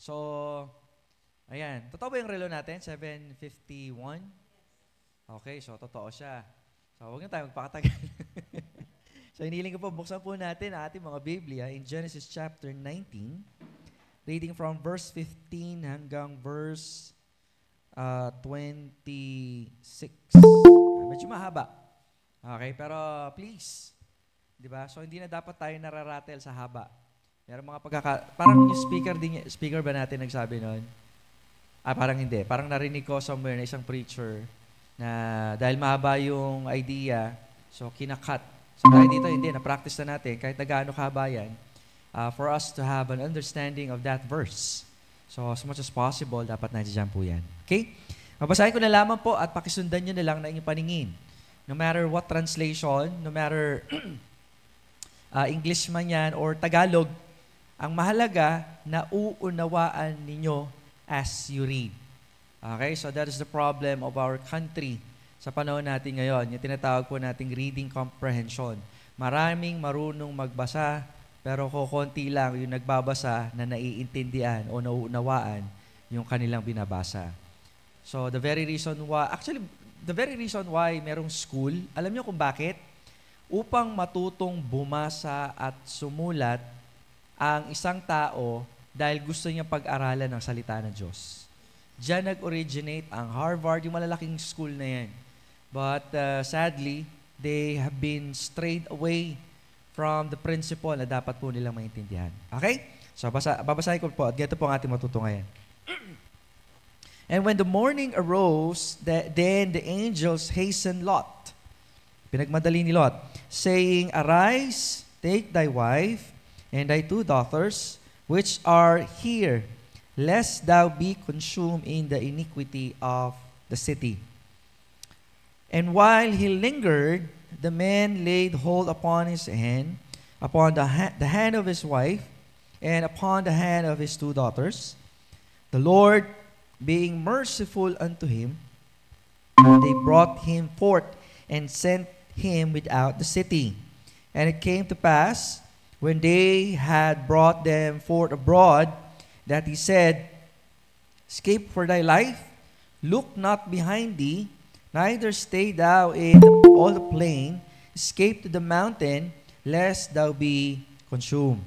So, ayan. Totoo ba yung relo natin? 7:51? Okay, so totoo siya. So, huwag na tayo magpakatagal. So, hiniling ko po, buksan po natin ang ating mga Biblia in Genesis chapter 19, reading from verse 15 hanggang verse 26. Medyo mahaba. Okay, pero please, di ba? So, hindi na dapat tayo nararatel sa haba. Meron mga parang yung speaker ba natin nagsabi noon? Parang hindi. Parang narinig ko somewhere na isang preacher na dahil mahaba yung idea, so kinakat. So tayo dito, hindi. Na-practice na natin kahit na gaano kahaba yan, for us to have an understanding of that verse. So as much as possible, dapat nandiyan po yan. Okay? Mabasahin ko na lamang po at pakisundan nyo na lang na inyong paningin. No matter what translation, no matter English man yan or Tagalog, ang mahalaga na uunawaan ninyo as you read. Okay, so that is the problem of our country sa panahon natin ngayon. Yung tinatawag po nating reading comprehension. Maraming marunong magbasa, pero kukunti lang yung nagbabasa na naiintindihan o nauunawaan yung kanilang binabasa. So the very reason why merong school, alam niyo kung bakit? Upang matutong bumasa at sumulat ang isang tao dahil gusto niya pag-aralan ng salita ng Diyos. Diyan nag-originate ang Harvard, yung malalaking school na yan. But sadly, they have been strayed away from the principle na dapat po nilang maintindihan. Okay? So babasahin ko po at ganito po ang ating matutungayan. And when the morning arose, then the angels hastened Lot. Pinagmadali ni Lot, saying, Arise, take thy wife, and thy 2 daughters, which are here, lest thou be consumed in the iniquity of the city. And while he lingered, the man laid hold upon his hand, upon the hand of his wife, and upon the hand of his 2 daughters. The Lord, being merciful unto him, they brought him forth and sent him without the city. And it came to pass, when they had brought them forth abroad, that he said, Escape for thy life, look not behind thee, neither stay thou in all the plain, escape to the mountain, lest thou be consumed.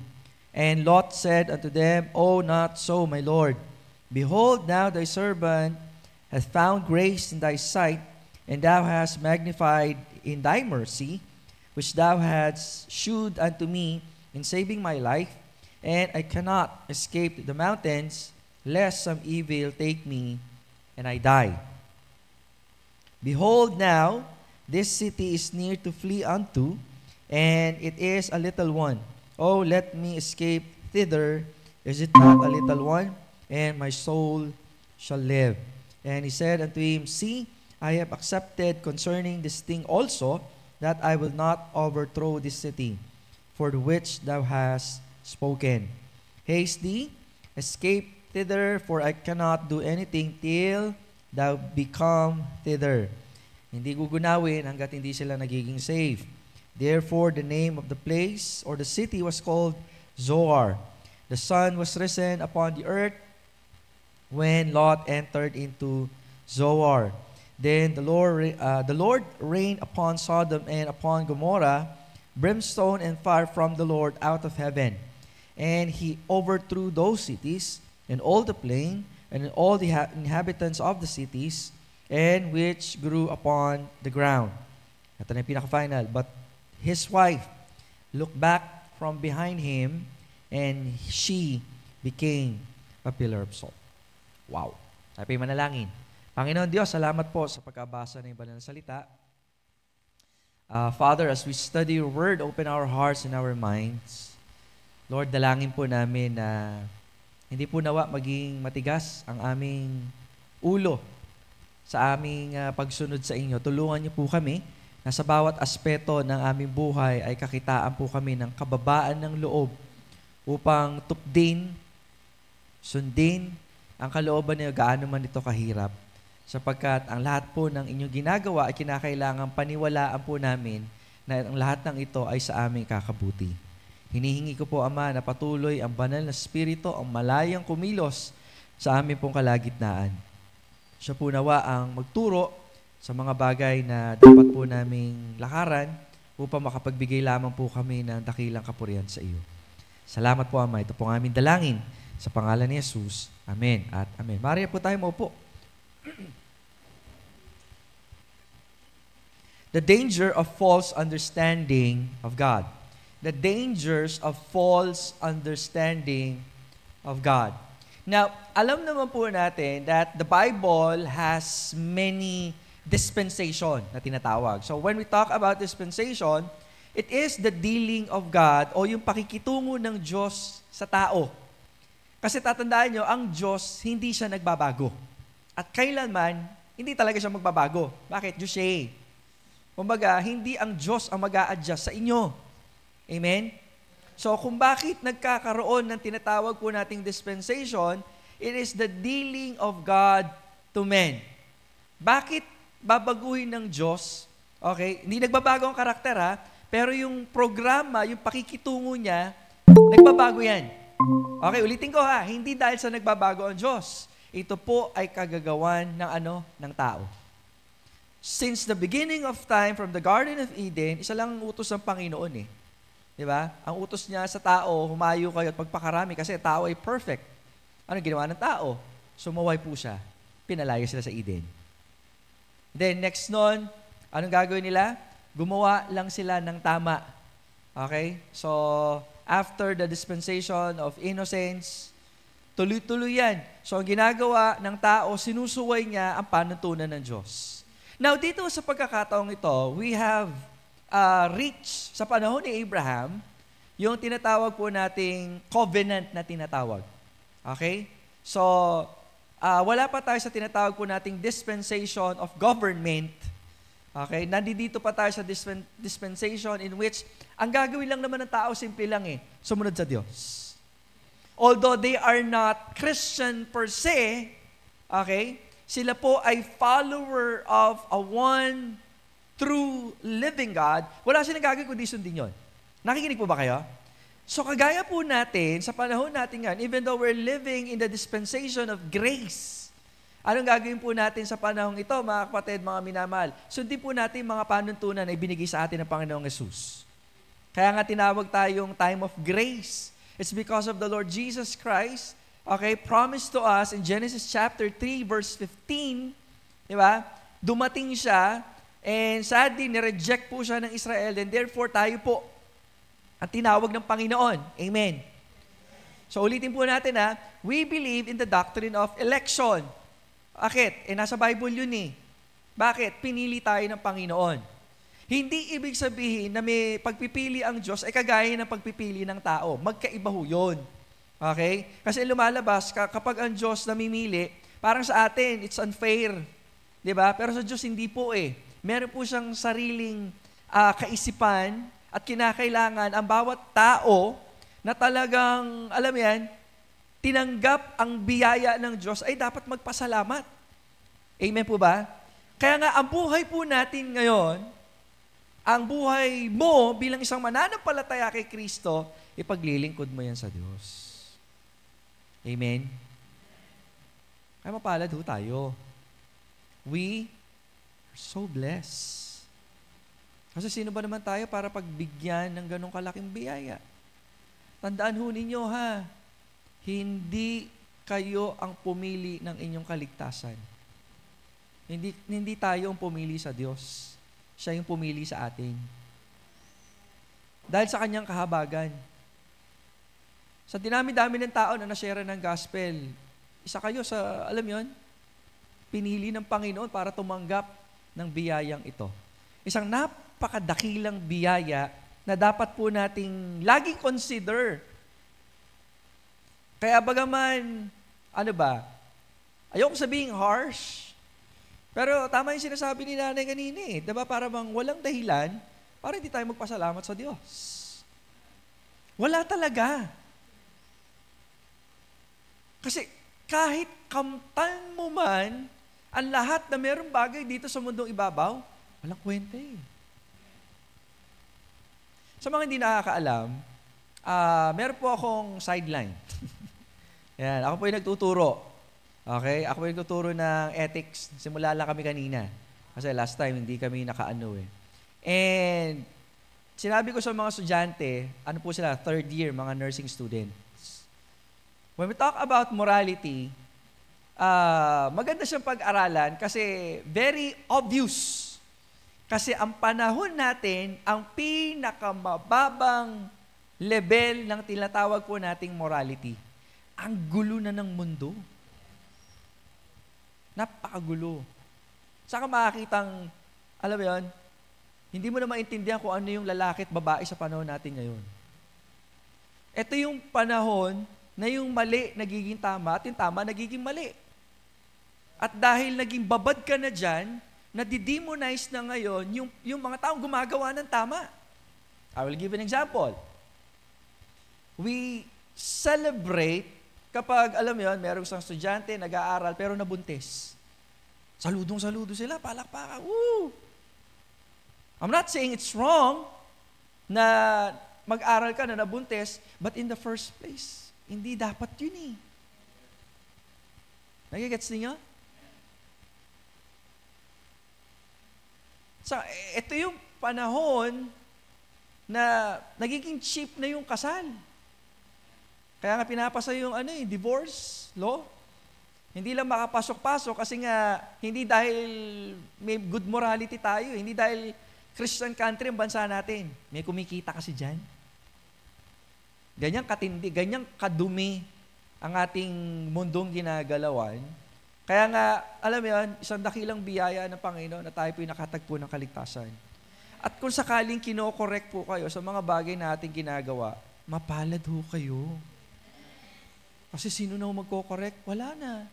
And Lot said unto them, O not so, my Lord. Behold, now thy servant hath found grace in thy sight, and thou hast magnified in thy mercy, which thou hadst shewed unto me, in saving my life, and I cannot escape the mountains, lest some evil take me, and I die. Behold now, this city is near to flee unto, and it is a little one. Oh, let me escape thither. Is it not a little one? And my soul shall live. And he said unto him, See, I have accepted concerning this thing also, that I will not overthrow this city, for the which thou hast spoken. Haste thee, escape thither, for I cannot do anything till thou become thither. Hindi gugunawin hanggat hindi sila nagiging safe. Therefore, the name of the place or the city was called Zoar. The sun was risen upon the earth when Lot entered into Zoar. Then the Lord rained upon Sodom and upon Gomorrah brimstone and fire from the Lord out of heaven. And he overthrew those cities, and all the plain, and all the inhabitants of the cities, and which grew upon the ground. Ito na yung pinaka-final. But his wife looked back from behind him, and she became a pillar of salt. Wow. Sabi manalangin. Panginoon Diyos, salamat po sa pagkabasa ng banal na salita. Father, as we study your word, open our hearts and our minds. Lord, dalangin po namin na hindi po nawa maging matigas ang aming ulo sa aming pagsunod sa inyo. Tulungan niyo po kami na sa bawat aspeto ng aming buhay ay kakitaan po kami ng kababaan ng loob upang tupdin, sundin ang kalooban niyo gaano man ito kahirap. Sapagkat ang lahat po ng inyong ginagawa ay kinakailangan paniwalaan po namin na ang lahat ng ito ay sa aming kakabuti. Hinihingi ko po, Ama, na patuloy ang banal na Espiritu, ang malayang kumilos sa amin pong kalagitnaan. Siya po nawa ang magturo sa mga bagay na dapat po naming lakaran upang makapagbigay lamang po kami ng dakilang kapurihan sa iyo. Salamat po, Ama. Ito po ang aming dalangin sa pangalan ni Jesus. Amen at amen. Maaari po tayo maupo. The danger of false understanding of God. The dangers of false understanding of God. Now, alam naman po natin that the Bible has many dispensation na tinatawag. So when we talk about dispensation, it is the dealing of God o yung pakikitungo ng Diyos sa tao. Kasi tatandaan nyo, ang Diyos hindi siya nagbabago. At kailanman, hindi talaga siya magbabago. Bakit? Diyos siya eh. Kumbaga, hindi ang Diyos ang mag-a-adjust sa inyo. Amen? So, kung bakit nagkakaroon ng tinatawag po nating dispensation, it is the dealing of God to men. Bakit babaguhin ng Diyos? Okay? Hindi nagbabago ang karakter ha, pero yung programa, yung pakikitungo niya, nagbabago yan. Okay, ulitin ko ha, hindi dahil sa nagbabago ang Diyos. Ito po ay kagagawan ng tao. Since the beginning of time, from the Garden of Eden, isa lang ang utos ng Panginoon eh. Di ba? Ang utos niya sa tao, humayo kayo at pagpakarami kasi tao ay perfect. Ano ginawa ng tao? Sumaway po siya. Pinalayo sila sa Eden. Then next nun, anong gagawin nila? Gumawa lang sila ng tama. Okay? So, after the dispensation of innocence, tuloy-tuloy yan. So, ang ginagawa ng tao, sinusuway niya ang panuntunan ng Diyos. Now, dito sa pagkakataong ito, we have reached sa panahon ni Abraham, yung tinatawag po nating covenant na tinatawag. Okay? So, wala pa tayo sa tinatawag po nating dispensation of government. Okay? Nandito pa tayo sa dispensation in which ang gagawin lang naman ng tao, simple lang eh, sumunod sa Diyos. Although they are not Christian per se, okay, sila po ay follower of a one true living God, wala silang gagawin kundi sundin yun. Nakikinig po ba kayo? So kagaya po natin, sa panahon natin yan, even though we're living in the dispensation of grace, anong gagawin po natin sa panahon ito, mga kapatid, mga minamahal? Sundin po natin mga panuntunan na ibinigay sa atin ng Panginoong Yesus. Kaya nga tinawag tayong time of grace. It's because of the Lord Jesus Christ, okay, promised to us in Genesis chapter 3, verse 15, di ba? Dumating siya, and sadly, nireject po siya ng Israel, and therefore tayo po ang tinawag ng Panginoon. Amen. So ulitin po natin ha, we believe in the doctrine of election. Bakit? Nasa Bible yun eh. Bakit? Pinili tayo ng Panginoon. Hindi ibig sabihin na may pagpipili ang Diyos ay kagaya ng pagpipili ng tao. Magkaiba ho yun. Okay? Kasi lumalabas, kapag ang Diyos namimili, parang sa atin, it's unfair. Diba? Pero sa Diyos, hindi po eh. Meron po siyang sariling kaisipan at kinakailangan ang bawat tao na talagang, alam yan, tinanggap ang biyaya ng Diyos ay dapat magpasalamat. Amen po ba? Kaya nga, ang buhay po natin ngayon, ang buhay mo bilang isang mananampalataya kay Kristo, ipaglilingkod mo yan sa Diyos. Amen? Kaya mapalad ho tayo. We are so blessed. Kasi sino ba naman tayo para pagbigyan ng ganong kalaking biyaya? Tandaan ho ninyo ha, hindi kayo ang pumili ng inyong kaligtasan. Hindi tayo ang pumili sa Diyos. Siya yung pumili sa atin. Dahil sa kanyang kahabagan. Sa dinami-dami ng tao na nashare ng gospel, isa kayo sa, alam yon, pinili ng Panginoon para tumanggap ng biyayang ito. Isang napakadakilang biyaya na dapat po nating laging consider. Kaya bagaman, ayoko sabihin harsh, pero tama yung sinasabi ni nanay kanina eh. Diba para bang walang dahilan para hindi tayo magpasalamat sa Diyos. Wala talaga. Kasi kahit kamtan mo man ang lahat na mayroong bagay dito sa mundong ibabaw, walang kwenta eh. Sa mga hindi nakakaalam, Meron po akong sideline. Yan, ako po yung nagtuturo. Okay? Ako po yung nagtuturo ng ethics. Simula lang kami kanina. Kasi last time, hindi kami nakaano eh. And sinabi ko sa mga estudyante, ano po sila, third year, mga nursing students. When we talk about morality, maganda siyang pag-aralan kasi very obvious. Kasi ang panahon natin, ang pinakamababang level ng tinatawag po nating morality. Ang gulo na ng mundo. Napakagulo. Saka makakitang, alam mo yun, hindi mo na maintindihan kung ano yung lalaki at babae sa panahon natin ngayon. Ito yung panahon na yung mali nagiging tama at yung tama nagiging mali. At dahil naging babad ka na dyan, nadidemonize na ngayon yung mga taong gumagawa ng tama. I will give an example. We celebrate kapag, alam mo yun, merong isang estudyante, nag-aaral, pero nabuntis. Saludong-saludo sila, palakpakan. Woo! I'm not saying it's wrong na mag-aral ka na nabuntis, but in the first place, hindi dapat yun eh. Nagigets niyo? So, ito yung panahon na nagiging cheap na yung kasal. Kaya nga pinapasa yung divorce law. Hindi lang makapasok-pasok kasi nga hindi dahil may good morality tayo, hindi dahil Christian country ang bansa natin. May kumikita kasi dyan. Ganyang katindi, ganyang kadumi ang ating mundong ginagalawan. Kaya nga, alam mo yan, isang dakilang biyaya ng Panginoon na tayo po'y nakatagpo ng kaligtasan. At kung sakaling kinokorek po kayo sa mga bagay na ating ginagawa, mapalad ho kayo. Kasi sino na magkokorek? Wala na.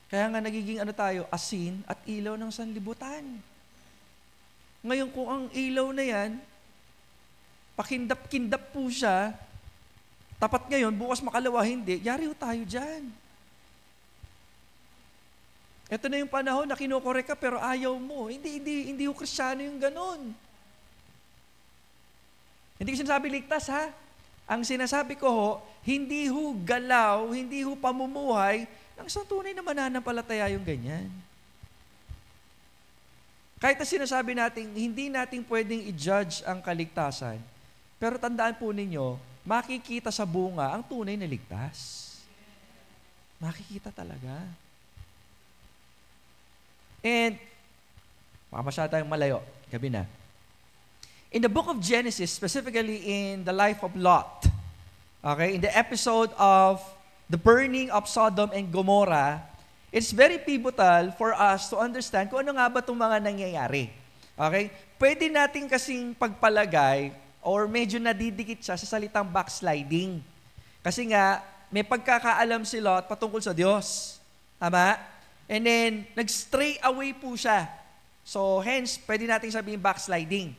Kaya nga nagiging tayo, asin at ilaw ng sanlibutan. Ngayon kung ang ilaw na yan, pakindap-kindap po siya, tapat ngayon, bukas makalawa hindi, yari ho tayo dyan. Ito na yung panahon na kinokorek ka pero ayaw mo. Hindi ho Kristyano yung ganun. Hindi ko sinasabi ligtas ha. Ang sinasabi ko ho, hindi ho galaw, hindi ho pamumuhay ng isang tunay na mananampalataya yung ganyan. Kahit na sinasabi natin, hindi natin pwedeng i-judge ang kaligtasan, pero tandaan po ninyo, makikita sa bunga ang tunay na ligtas. Makikita talaga. And, masyado tayong malayo, gabi na. In the book of Genesis, specifically in the life of Lot, okay, in the episode of the burning of Sodom and Gomorrah, it's very pivotal for us to understand kung ano nga ba itong mga nangyayari. Okay? Pwede natin kasing pagpalagay or medyo nadidikit siya sa salitang backsliding. Kasi nga, may pagkakaalam si Lot patungkol sa Diyos. Tama? And then, nag-stray away po siya. So, hence, pwede natin sabihin backsliding.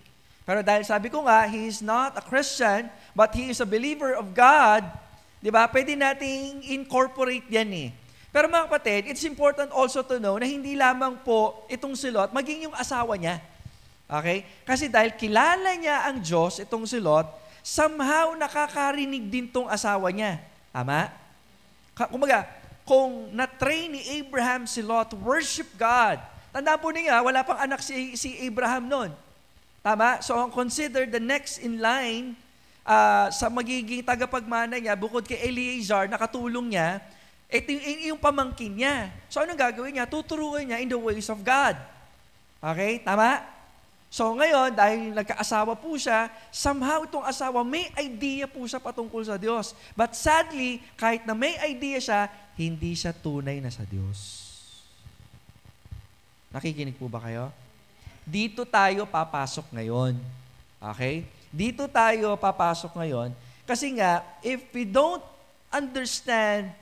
Pero dahil sabi ko nga, he is not a Christian, but he is a believer of God, di ba? Pwede nating incorporate yan eh. Pero mga kapatid, it's important also to know na hindi lamang po itong si Lot, maging yung asawa niya. Okay? Kasi dahil kilala niya ang Diyos, itong si Lot, somehow nakakarinig din tong asawa niya. Tama? Kumbaga, kung na-train ni Abraham si Lot to worship God, tandaan po niya, wala pang anak si Abraham noon. Tama? So, consider the next in line sa magiging tagapagmana niya, bukod kay Eleazar, nakatulong niya, ito yung pamangkin niya. So, anong gagawin niya? Tuturuan niya in the ways of God. Okay? Tama? So, ngayon, dahil nagkaasawa po siya, somehow itong asawa, may idea po siya patungkol sa Diyos. But sadly, kahit na may idea siya, hindi siya tunay na sa Diyos. Nakikinig po ba kayo? Dito tayo papasok ngayon. Okay? Dito tayo papasok ngayon. Kasi nga, if we don't understand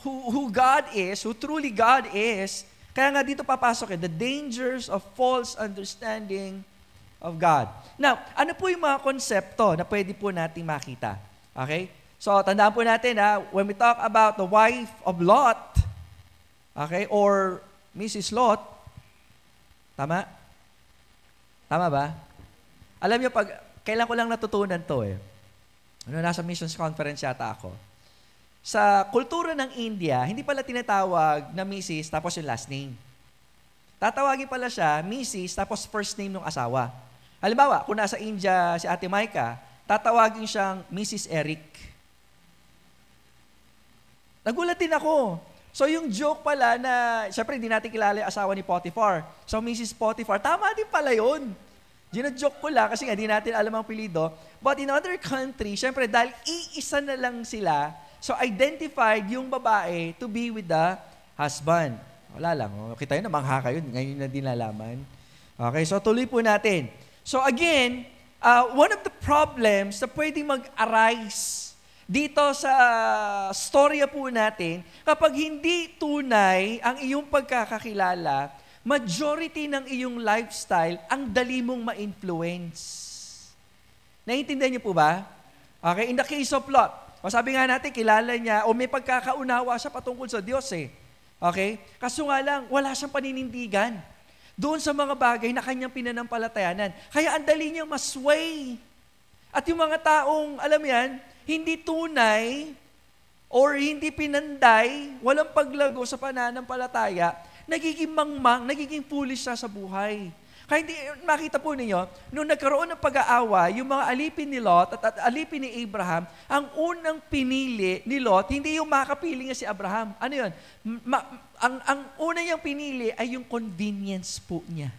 who God is, who truly God is, kaya nga dito papasok the dangers of false understanding of God. Now, ano po yung mga konsepto na pwede po nating makita? Okay? So, tandaan po natin when we talk about the wife of Lot, okay, or Mrs. Lot, tama? Tama ba? Alam niyo, pag kailan ko lang natutunan to eh. Nasa missions conference yata ako. Sa kultura ng India, hindi pala tinatawag na Mrs. tapos yung last name. Tatawagin pala siya, Mrs. tapos first name ng asawa. Halimbawa, kung nasa India si Ate Maika, tatawagin siyang Mrs. Eric. Nagulat din ako. So yung joke pala na, syempre hindi natin kilala yung asawa ni Potiphar. So Mrs. Potiphar, tama din pala yun. Gina-joke ko lang kasi nga di natin alam ang apelyido. But in other countries, syempre dahil iisa na lang sila, so identified yung babae to be with the husband. Wala lang. Kita yun, namangha kayo. Ngayon na din nalaman. Okay, so tuloy po natin. So again, one of the problems na pwedeng mag-arise dito sa storya po natin, kapag hindi tunay ang iyong pagkakakilala, majority ng iyong lifestyle ang dali mong ma-influence. Naiintindihan niyo po ba? Okay, in the case of Lot, o sabi nga natin, kilala niya, o may pagkakaunawa siya patungkol sa Diyos eh. Okay? Kaso nga lang, wala siyang paninindigan doon sa mga bagay na kanyang pinanampalatayanan. Kaya ang dali niyang masway. At yung mga taong, alam yan, hindi tunay or hindi pinanday, walang paglago sa pananampalataya, nagiging mangmang, nagiging foolish siya sa buhay. Kaya hindi, makita po ninyo, nung nagkaroon ng pag-aawa, yung mga alipin ni Lot at alipin ni Abraham, ang unang pinili ni Lot, hindi yung makapili niya si Abraham. Ano yun? Ang una niyang pinili ay yung convenience po niya.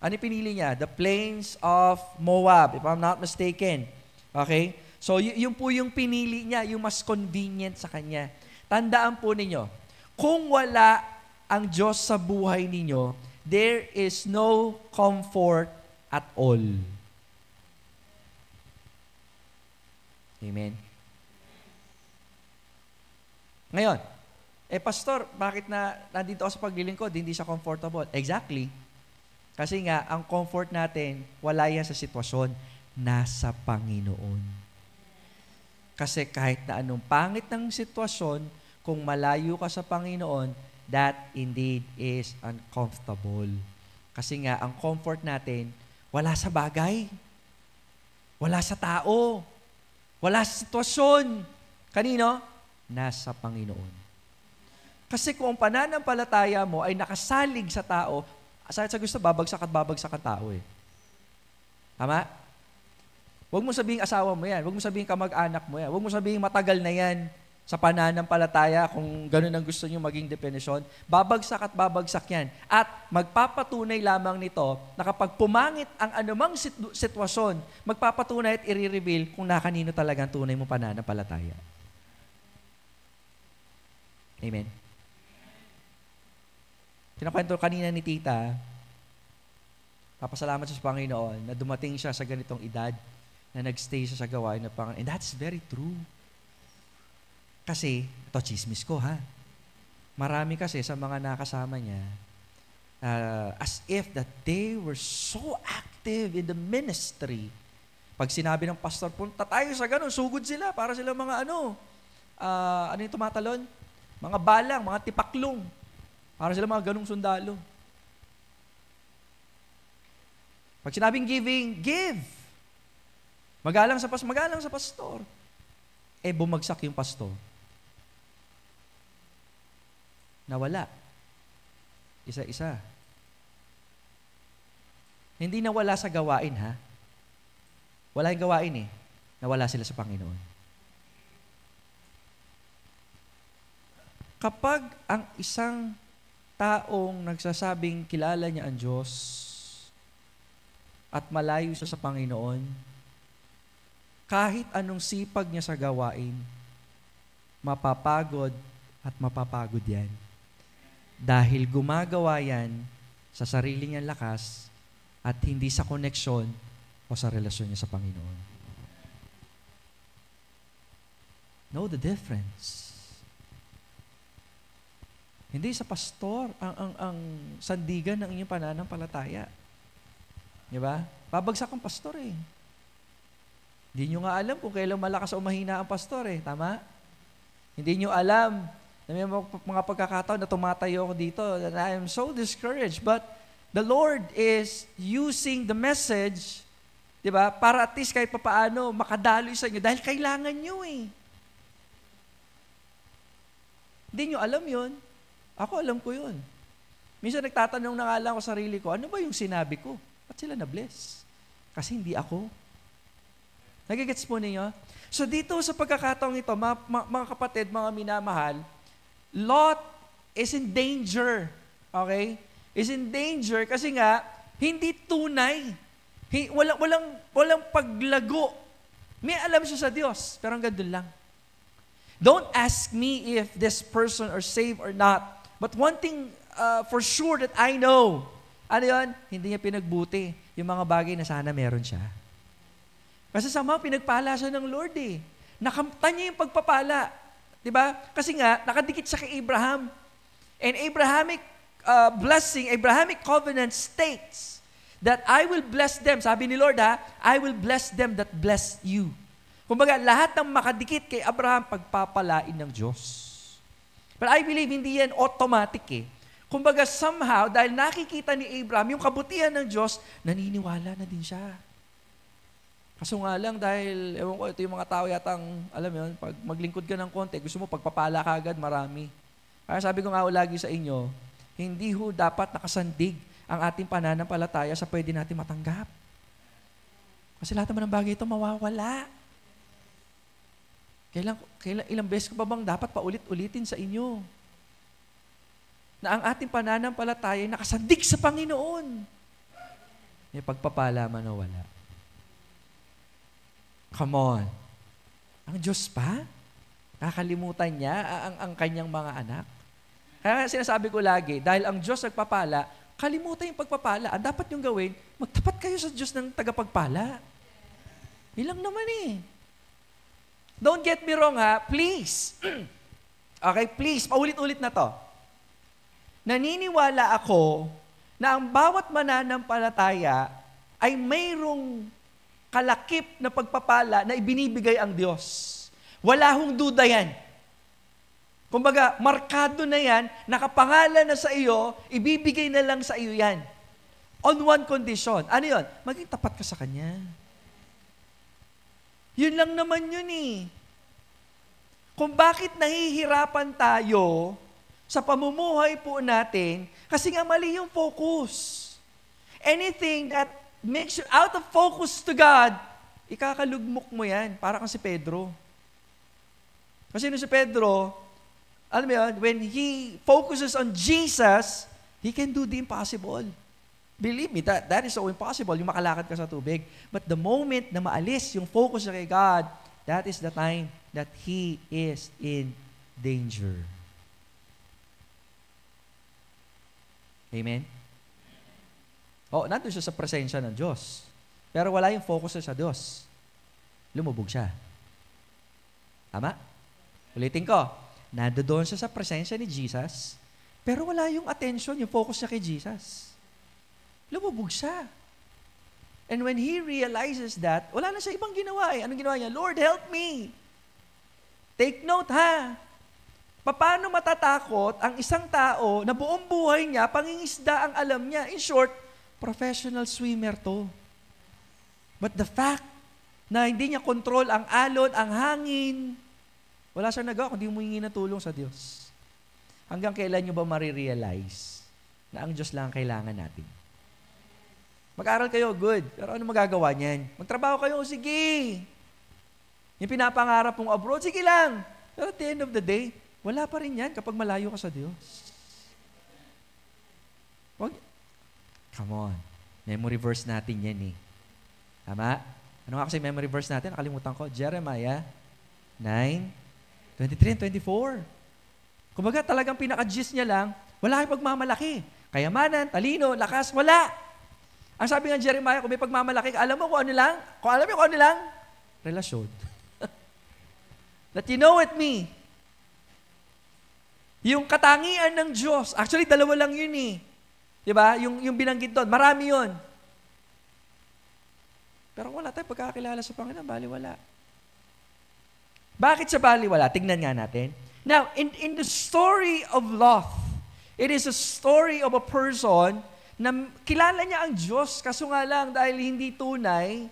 Ano yung pinili niya? The plains of Moab, if I'm not mistaken. Okay? So, yun po yung pinili niya, yung mas convenient sa kanya. Tandaan po ninyo, kung wala ang Diyos sa buhay ninyo, there is no comfort at all. Amen? Ngayon, pastor, bakit nandito ako sa paglilingkod, hindi siya comfortable? Exactly. Kasi nga, ang comfort natin, wala yan sa sitwasyon. Nasa Panginoon. Kasi kahit na anong pangit ng sitwasyon, kung malayo ka sa Panginoon, that indeed is uncomfortable. Kasi nga, ang comfort natin, wala sa bagay, wala sa tao, wala sa sitwasyon. Kanino? Nasa Panginoon. Kasi kung ang pananampalataya mo ay nakasalig sa tao, sa gusto, babagsak ang tao eh. Tama? Huwag mo sabihin asawa mo yan. Huwag mo sabihin kamag-anak mo yan. Huwag mo sabihin matagal na yan sa pananampalataya kung gano'n ang gusto niyo maging definisyon. Babagsak at babagsak yan. At magpapatunay lamang nito na kapag pumangit ang anumang sitwasyon, magpapatunay at i-reveal kung nakanino talagang tunay mo pananampalataya. Amen. Kinakwento kanina ni Tita, papasalamat siya sa Panginoon na dumating siya sa ganitong edad na nagstay siya sa gawain ng Panginoon. And that's very true. Kasi, ito chismis ko ha, marami kasi sa mga nakasama niya, as if that they were so active in the ministry. Pag sinabi ng pastor, punta tayo sa ganun, sugod sila, para sila mga ano yung tumatalon? Mga balang, mga tipaklong. Para sila mga ganung sundalo. Pag sinabing giving, give. Magalang sa pastor. Bumagsak yung pastor. Nawala. Isa-isa. Hindi nawala sa gawain, ha? Wala yung gawain eh. Nawala sila sa Panginoon. Kapag ang isang taong nagsasabing kilala niya ang Diyos at malayo siya sa Panginoon, kahit anong sipag niya sa gawain, mapapagod at mapapagod yan. Dahil gumagawa yan sa sarili niyang lakas at hindi sa koneksyon o sa relasyon niya sa Panginoon. Know the difference. Hindi sa pastor ang sandigan ng inyong pananampalataya. Di ba? Babagsak ang pastor eh. Hindi nyo nga alam kung kailan malakas o mahina ang pastor eh. Tama? Hindi nyo alam na may mga pagkakataon na tumatayo ako dito and I am so discouraged. But the Lord is using the message Diba? Para at least kahit papaano, makadaloy sa inyo dahil kailangan nyo eh. Hindi nyo alam yun. Ako alam ko yun. Minsan nagtatanong na nga lang ako sarili ko, ano ba yung sinabi ko? Ba't sila na-bless? Kasi hindi ako. Nagigets po ninyo? So dito sa pagkakataong ito, mga kapatid, mga minamahal, Lot is in danger. Okay? Is in danger kasi nga, hindi tunay. Walang paglago. May alam siya sa Diyos, pero hanggang doon lang. Don't ask me if this person are saved or not. But one thing for sure that I know, ano yun? Hindi niya pinagbuti yung mga bagay na sana meron siya. Kasi sama, pinagpala siya ng Lord eh. Nakamtan niya yung pagpapala. Diba? Kasi nga, nakadikit siya kay Abraham. And Abrahamic blessing, Abrahamic covenant states that I will bless them. Sabi ni Lord I will bless them that bless you. Kumbaga, lahat ng makadikit kay Abraham, pagpapalain ng Diyos. But I believe hindi yan automatic eh. Kumbaga, somehow, dahil nakikita ni Abraham yung kabutihan ng Diyos, naniniwala na din siya. Kaso nga lang, dahil, ewan ko, ito yung mga tao yatang, alam mo yun, pag maglingkod ka ng konti, gusto mo pagpapala ka agad, marami. Kaya sabi ko nga lagi sa inyo, hindi ho dapat nakasandig ang ating pananampalataya sa pwede natin matanggap. Kasi lahat naman ng bagay ito mawawala. Ilang beses ko pa bang dapat paulit-ulitin sa inyo na ang ating pananampalataya ay nakasandig sa Panginoon. May pagpapala man o wala. Come on. Ang Diyos pa? Kakalimutan niya ang kanyang mga anak? Kaya sinasabi ko lagi, dahil ang Diyos nagpapala, kalimutan yung pagpapala. Ang dapat yung gawin, magtapat kayo sa Diyos ng tagapagpala. Ilang naman eh. Don't get me wrong please. Okay, please, paulit-ulit na to. Naniniwala ako na ang bawat mananampalataya ay mayroong kalakip na pagpapala na ibinibigay ang Diyos. Wala hong duda yan. Kumbaga, markado na yan, nakapangalan na sa iyo, ibibigay na lang sa iyo yan. On one condition. Ano yun? Maging tapat ka sa Kanya. Yun lang naman yun eh. Kung bakit nahihirapan tayo sa pamumuhay po natin, kasi nga mali yung focus. Anything that makes you out of focus to God, ikakalugmok mo yan. Para kang si Pedro. Kasi si Pedro, alam mo yun, when he focuses on Jesus, he can do the impossible. Believe me, that is so impossible, yung makalakad ka sa tubig. But the moment na maalis yung focus kay God, that is the time that he is in danger. Amen? Nandun siya sa presensya ng Diyos. Pero wala yung focus sa Diyos. Lumubog siya. Tama? Ulitin ko. Nandoon siya sa presensya ni Jesus, pero wala yung attention, yung focus niya kay Jesus. Lumubog siya. And when he realizes that, wala na siya ibang ginawa eh. Anong ginawa niya? Lord, help me. Take note Paano matatakot ang isang tao na buong buhay niya, pangingisda ang alam niya? In short, professional swimmer to. But the fact na hindi niya control ang alon, ang hangin, wala siyang nagawa kundi humingi ng tulong sa Diyos. Hanggang kailan niyo ba marirealize na ang Diyos lang ang kailangan natin? Mag-aral kayo, good. Pero ano magagawa niyan? Magtrabaho kayo, sige. Yung pinapangarap mong abroad, sige lang. Pero at the end of the day, wala pa rin yan kapag malayo ka sa Diyos. Come on. Memory verse natin yan eh. Tama? Ano nga kasi memory verse natin? Nakalimutan ko. Jeremiah 9:23 and 24. Kumbaga talagang pinaka-gist niya lang, wala kang pagmamalaki. Kayamanan, talino, lakas, wala. Ang sabi ng Jeremiah, kung may pagmamalaki, alam mo kung ano lang? Kung alam mo kung ano lang? Relasyon. That you know it me. Yung katangian ng Diyos, actually dalawa lang yun eh. Diba? Yung binanggit doon, marami yun. Pero wala tayong pagkakilala sa Panginoon, baliwala. Bakit siya baliwala? Tignan nga natin. Now, in the story of Lot, it is a story of a person na kilala niya ang Diyos, kaso nga lang dahil hindi tunay,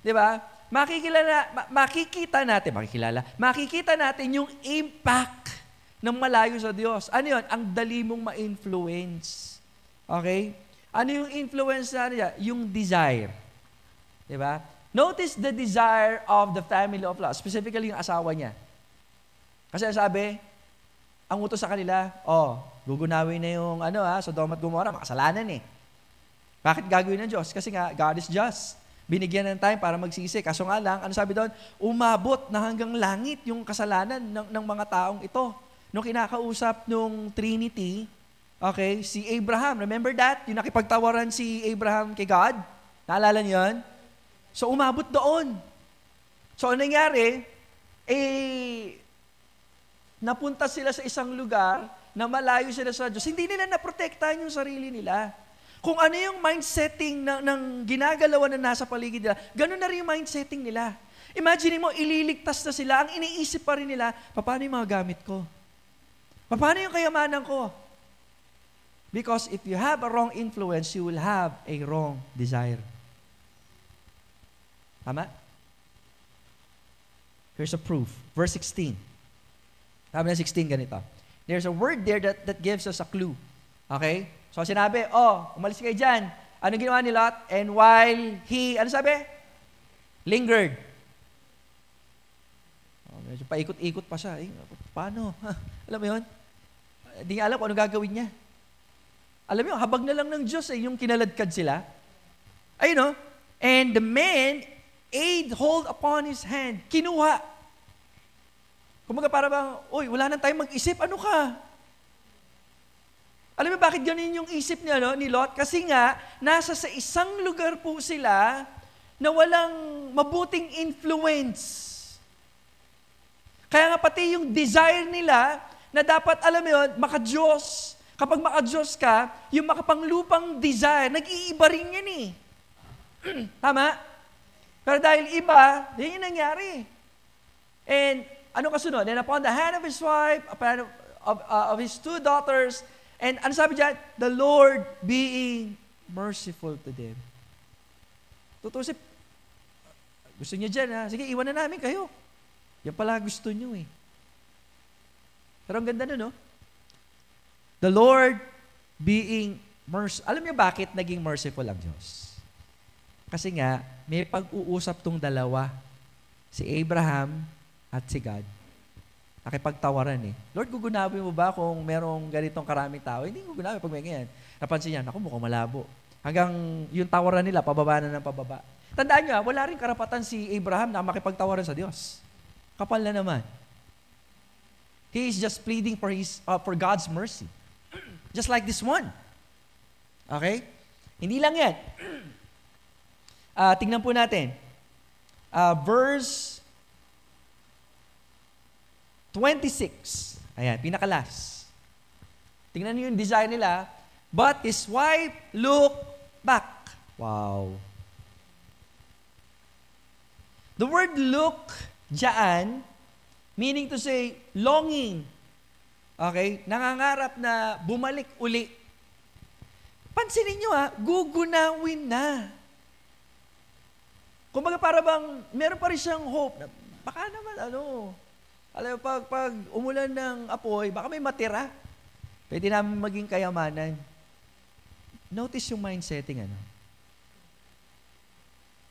Di ba? Makikita natin yung impact ng malayo sa Diyos. Ano yun? Ang dali mong ma-influence. Okay? Ano yung influence na niya? Yung desire. Di ba? Notice the desire of the family of Lot, specifically yung asawa niya. Kasi sabi, ang utos sa kanila, gugunawin na yung Sodom at Gomorrah, makasalanan eh. Bakit gagawin ng Diyos? Kasi nga, God is just. Binigyan ng time para magsisi. Kaso nga lang, ano sabi doon? Umabot na hanggang langit yung kasalanan ng mga taong ito. Nung kinakausap nung Trinity, okay, si Abraham, remember that? Yung nakipagtawaran si Abraham kay God? Naalala niyo yun? So, umabot doon. So, ano nangyari? Napunta sila sa isang lugar na malayo sila sa Diyos. Hindi nila naprotektahan yung sarili nila. Kung ano yung mindsetting ng ginagalawan na nasa paligid nila, ganun na rin yung mindsetting nila. Imagine mo, ililigtas na sila. Ang iniisip pa rin nila, paano yung mga gamit ko? Paano yung kayamanan ko? Because if you have a wrong influence, you will have a wrong desire. Tama? Here's a proof. Verse 16. Sabi na 16 ganito. There's a word there that gives us a clue. Okay? So sinabi, umalis kayo dyan. Anong ginawa ni Lot? And while he, ano sabi? Lingered. Medyo paikot-ikot pa siya. Paano? Alam mo yun? Hindi niya alam kung ano gagawin niya. Alam mo yun, habag na lang ng Diyos yung kinaladkad sila. Ayun and the man laid hold upon his hand. Kinuha. Kumaga para bang, wala nang tayong mag-isip. Ano ka? Alam mo bakit ganun yung isip niya ni Lot? Kasi nga, nasa sa isang lugar po sila na walang mabuting influence. Kaya nga pati yung desire nila na dapat, alam mo yun, maka-Diyos. Kapag maka-Diyos ka, yung makapanglupang desire, nag-iiba rin yan eh. Tama? Pero dahil iba, yun yung nangyari. And ano kasunod? And upon the hand of his wife, upon of his two daughters, and ano sabi dyan? The Lord being merciful to them. Tutusip, gusto niya dyan sige, iwan na namin kayo. Yan pala gusto niyo eh. Pero ang ganda nun, The Lord being merciful. Alam niyo bakit naging merciful ang Diyos? Kasi nga, may pag-uusap tong dalawa, si Abraham at si God. Nakipagtawaran eh. Lord, gugunawin mo ba kung merong ganitong karaming tao? Hindi gugunawin pag may ganyan. Napansin niya, naku, mukhang malabo. Hanggang yung tawaran nila, pababa na ng pababa. Tandaan niyo, wala rin karapatan si Abraham na makipagtawaran sa Diyos. Kapal na naman. He is just pleading for God's mercy. Just like this one. Okay? Hindi lang yan. Tingnan po natin. Verse 26. Ayan, pinakalas. Tingnan niyo yung desire nila. But his wife looked back. Wow. The word look, diyan, meaning to say, longing. Okay? Nangangarap na bumalik uli. Pansinin nyo gugunawin na. Kumbaga para bang, meron pa rin siyang hope na baka naman alam mo, pag umulan ng apoy, baka may matira. Pwede namin maging kayamanan. Notice yung mindsetting,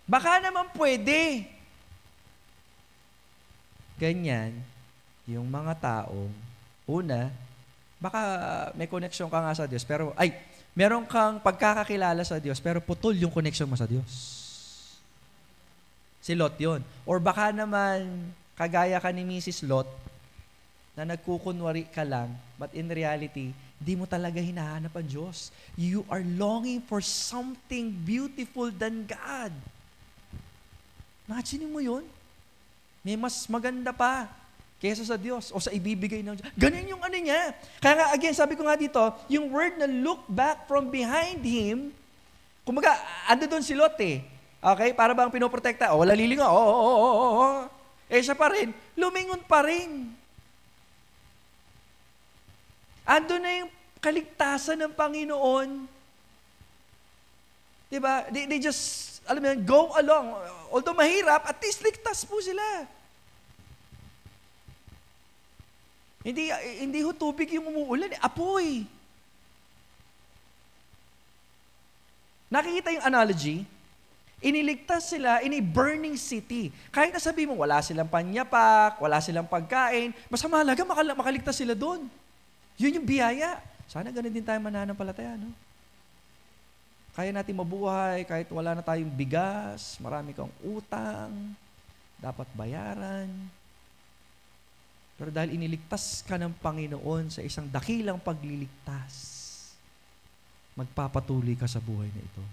Baka naman pwede. Ganyan, yung mga taong, una, baka may connection ka nga sa Diyos, pero, meron kang pagkakakilala sa Diyos, pero putol yung connection mo sa Diyos. Si Lot yun. Or baka naman, kagaya ka ni Mrs. Lot, na nagkukunwari ka lang, but in reality, di mo talaga hinahanap ang Diyos. You are longing for something beautiful than God. Imagine mo yun? May mas maganda pa kaysa sa Diyos o sa ibibigay ng Diyos. Ganun yung niya. Kaya nga, again, sabi ko nga dito, yung word na look back from behind him, kumaga, ando doon si Lot eh. Okay? Para bang pinoprotekta? Wala lilingaw. Siya pa rin, lumingon pa rin. Ando na yung kaligtasan ng Panginoon. Diba? They just alam mo yan, go along. Although mahirap, at least ligtas po sila. Hindi ho tubig yung umuulan, apoy. Nakikita yung analogy? Iniligtas sila in a burning city. Kahit na sabi mo, wala silang panyapak, wala silang pagkain, basta mahalaga makaligtas sila doon. Yun yung biyaya. Sana ganun din tayo mananampalataya, no? Kaya natin mabuhay kahit wala na tayong bigas, marami kang utang, dapat bayaran. Pero dahil iniligtas ka ng Panginoon sa isang dakilang pagliligtas, magpapatuloy ka sa buhay na ito.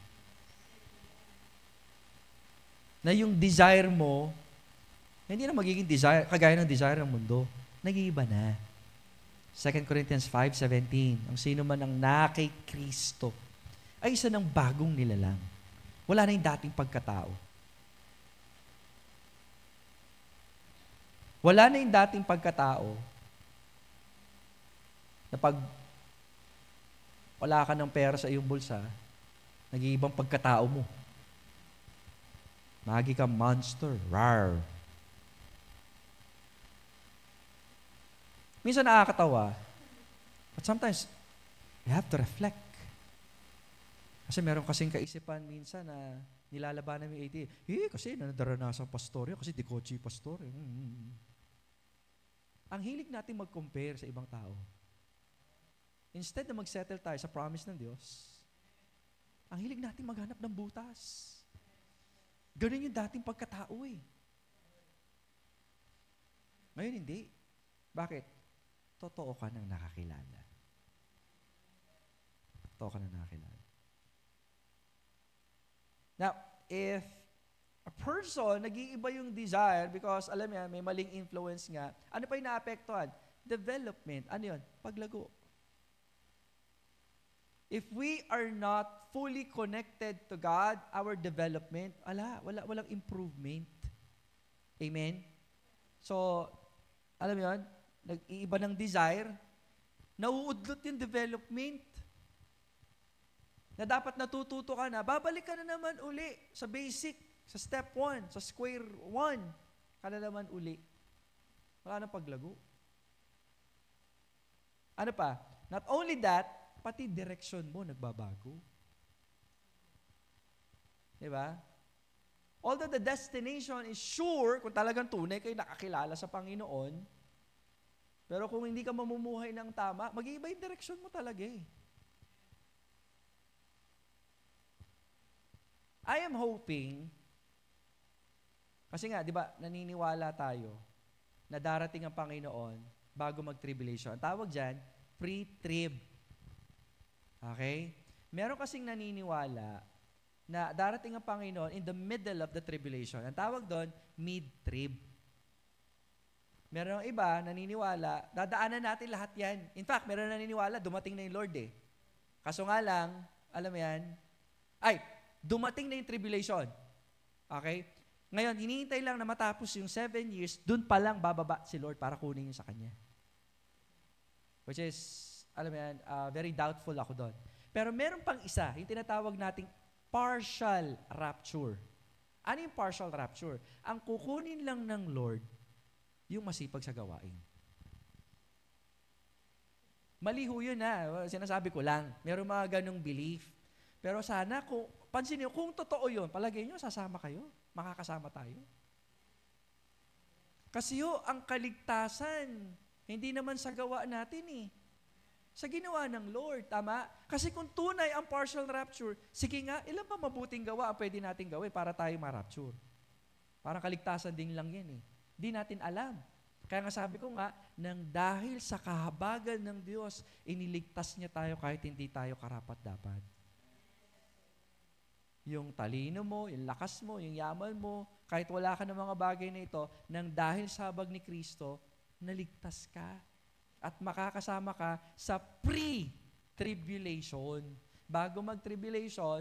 Na yung desire mo, hindi na magiging desire, kagaya ng desire ng mundo, nag-iiba na. 2 Corinthians 5:17, ang sino man ang na kay Kristo ay isa ng bagong nilalang. Wala na yung dating pagkatao. Wala na yung dating pagkatao na pag wala ka ng pera sa iyong bulsa, nag-iibang pagkatao mo. Magi ka monster, rar. Minsan nakakatawa, but sometimes, you have to reflect. Kasi meron kasing kaisipan minsan na nilalabanan mo yung idea. Kasi nadaranasan pastor yun, kasi di coachy pastor. Ang hilig natin mag-compare sa ibang tao. Instead na mag-settle tayo sa promise ng Diyos, ang hilig natin maghanap ng butas. Ganun yung dating pagkatao eh. Ngayon hindi. Bakit? Totoo ka nang nakakilala. Totoo ka nang nakakilala. Now, if a person, nag-iiba yung desire because, alam niya, may maling influence nga, ano pa yung naapektuhan? Development. Ano yun? Paglago. If we are not fully connected to God, our development, walang improvement. Amen? So, alam mo yun, nag-iiba ng desire, nauudlot yung development. Na dapat natututo ka na, babalik ka na naman uli sa basic, sa step 1, sa square 1, ka na naman uli. Wala nang paglago. Ano pa? Not only that, pati direction mo nagbabago. Diba? Although the destination is sure, kung talagang tunay kayo nakakilala sa Panginoon, pero kung hindi ka mamumuhay ng tama, mag-iiba yung direction mo talaga eh. I am hoping, kasi nga, di ba, naniniwala tayo na darating ang Panginoon bago mag-tribulation. Ang tawag dyan, pre-trib. Okay? Meron kasing naniniwala na darating ang Panginoon in the middle of the tribulation. Ang tawag doon, mid-trib. Meron iba naniniwala, dadaanan natin lahat yan. In fact, meron naniniwala, dumating na yung Lord eh. Kaso nga lang, alam mo yan, dumating na yung tribulation. Okay? Ngayon, hinihintay lang na matapos yung 7 years, dun pa lang bababa si Lord para kunin yung sa Kanya. Which is, alam mo yan, very doubtful ako doon. Pero meron pang isa, yung tinatawag nating partial rapture. Ano yung partial rapture? Ang kukunin lang ng Lord, yung masipag sa gawain. Maliho yun ha. Sinasabi ko lang. Meron mga ganong belief. Pero sana, pansin niyo, kung totoo yun, palagay niyo, sasama kayo. Makakasama tayo. Kasi ang kaligtasan, hindi naman sa gawa natin eh. Sa ginawa ng Lord, tama? Kasi kung tunay ang partial rapture, sige nga, ilan pa mabuting gawa ang pwede natin gawin para tayo ma-rapture? Parang kaligtasan din lang yan eh. Di natin alam. Kaya nga sabi ko nga, nang dahil sa kahabagan ng Diyos, iniligtas niya tayo kahit hindi tayo karapat-dapat. Yung talino mo, yung lakas mo, yung yaman mo, kahit wala ka ng mga bagay na ito, nang dahil sa habag ni Kristo, naligtas ka. At makakasama ka sa pre-tribulation. Bago mag-tribulation,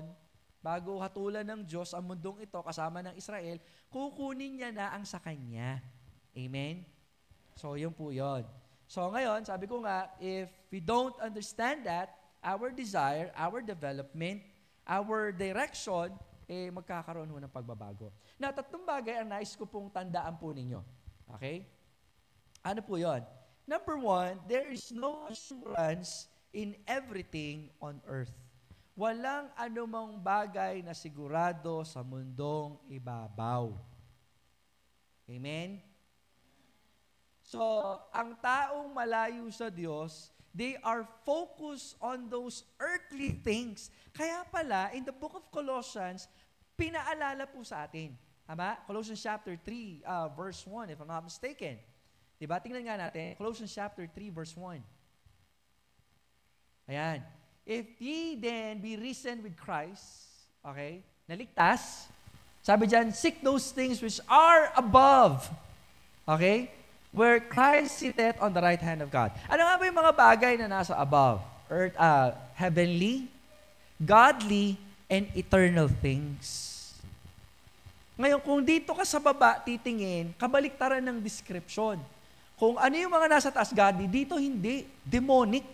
bago hatulan ng Diyos ang mundong ito kasama ng Israel, kukunin niya na ang sa Kanya. Amen? So, yun po yun. So, ngayon, sabi ko nga, if we don't understand that, our desire, our development, our direction, magkakaroon ho ng pagbabago. Now, tatlong bagay ang nais ko pong tandaan po ninyo. Okay? Ano po yon? Number one, there is no assurance in everything on earth. Walang anumang bagay na sigurado sa mundong ibabaw. Amen? So, ang taong malayo sa Diyos, they are focused on those earthly things. Kaya pala, in the book of Colossians, pinaalala po sa atin. Tama? Colossians chapter 3, verse 1, if I'm not mistaken. Diba? Tingnan nga natin. Colossians chapter 3, verse 1. Ayan. If ye then be risen with Christ, okay, naligtas, sabi dyan, seek those things which are above. Okay? Where Christ sitteth on the right hand of God. Ano nga ba yung mga bagay na nasa above? Earth, heavenly, godly, and eternal things. Ngayon, kung dito ka sa baba titingin, kabaliktaran ng description. Kung ano yung mga nasa taas, godly, dito hindi. Demonic.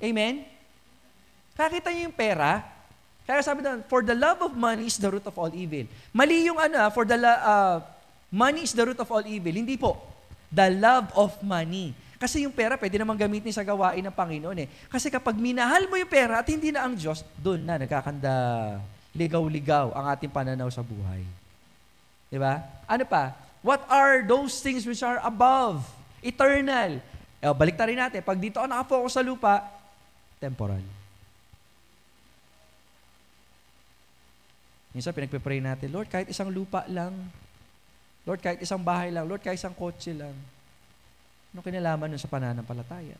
Amen? Kakita niyo yung pera? Kaya sabi doon, for the love of money is the root of all evil. Mali yung for the money is the root of all evil. Hindi po. The love of money. Kasi yung pera, pwede namang gamitin sa gawain ng Panginoon eh. Kasi kapag minahal mo yung pera at hindi na ang Diyos, doon na nagkakanda ligaw-ligaw ang ating pananaw sa buhay. Diba? Ano pa? What are those things which are above? Eternal. Balik rin natin. Pag dito ako nakafocus sa lupa, temporal. Minsan pinagpe-pray natin, Lord, kahit isang lupa lang. Lord, kahit isang bahay lang. Lord, kahit isang kotse lang. Ano kinalaman nun sa pananampalataya?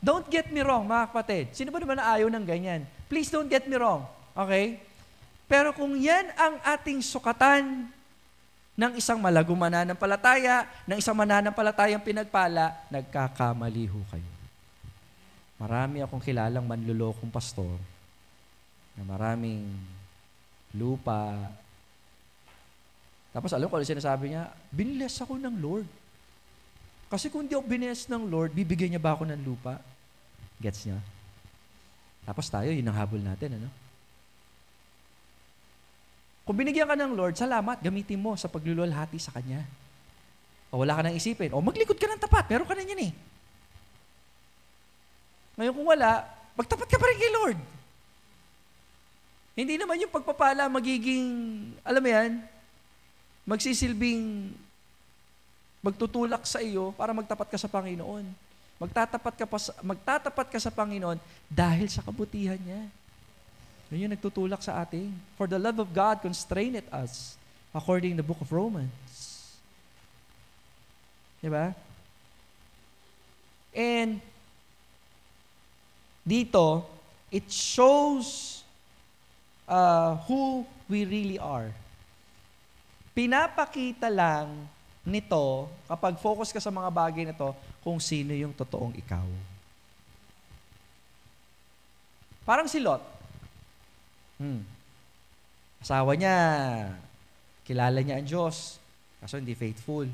Don't get me wrong, mga kapatid. Sino ba naman na ayaw ng ganyan? Please don't get me wrong. Okay? Pero kung yan ang ating sukatan ng isang malagong mananampalataya, ng isang mananampalatayang pinagpala, nagkakamali ho kayo. Marami akong kilalang manlulokong pastor na maraming lupa. Tapos alam ko, ano sinasabi niya, biniless ako ng Lord. Kasi kung di ako biniless ng Lord, bibigyan niya ba ako ng lupa? Gets niya? Tapos tayo, yun ang habol natin, ano? Kung binigyan ka ng Lord, salamat, gamitin mo sa pagluluwalhati sa Kanya. O wala ka nang isipin, o maglikod ka ng tapat, meron ka na yan eh. Ngayon kung wala, magtapat ka pa rin kay Lord. Hindi naman yung pagpapala magiging, alam mo yan, magsisilbing magtutulak sa iyo para magtapat ka sa Panginoon. Magtatapat ka sa Panginoon dahil sa kabutihan niya. Yun yung nagtutulak sa atin. For the love of God constraineth us, according to the book of Romans. Diba? And dito, it shows who we really are. Pinapakita lang nito, kapag focus ka sa mga bagay na to, kung sino yung totoong ikaw. Parang si Lot. Asawa niya, kilala niya ang Diyos, kaso hindi faithful.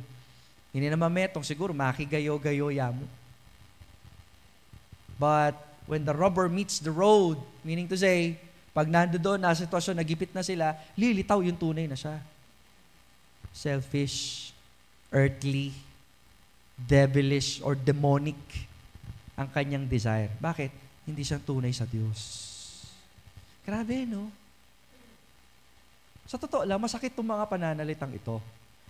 Hindi naman metong siguro, makigayo-gayo yamo. But when the rubber meets the road, meaning to say, pag nando doon, nasa sitwasyon, nagipit na sila, lilitaw yung tunay na siya. Selfish, earthly, devilish, or demonic ang kanyang desire. Bakit? Hindi siya tunay sa Diyos. Grabe, no? Sa totoo lang, masakit itong mga pananalitang ito.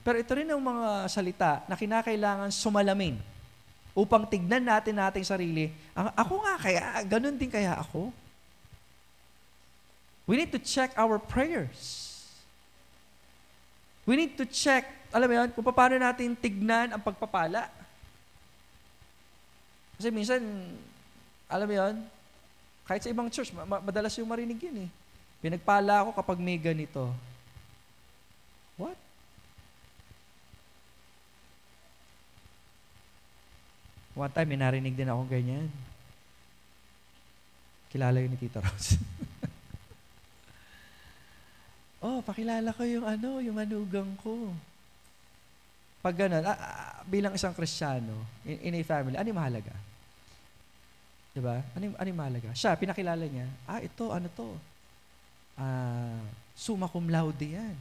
Pero ito rin ang mga salita na kinakailangan sumalamin upang tignan natin nating sarili. Ako nga kaya, ganun din kaya ako? We need to check our prayers. We need to check, alam mo yun, kung paano natin tignan ang pagpapala. Kasi minsan, alam mo yun, kahit sa ibang church, madalas yung marinig yun eh. Pinagpala ako kapag may ganito. What? One time, may narinig din akong ganyan. Kilala yun ni Tita Rose. Oh, pakilala ko yung yung manugang ko. Pag ganun, bilang isang Kristiyano, in a family, ano yung mahalaga? Diba? Ano yung mahalaga? Siya, pinakilala niya, ito, ano to? Summa cum laude yan.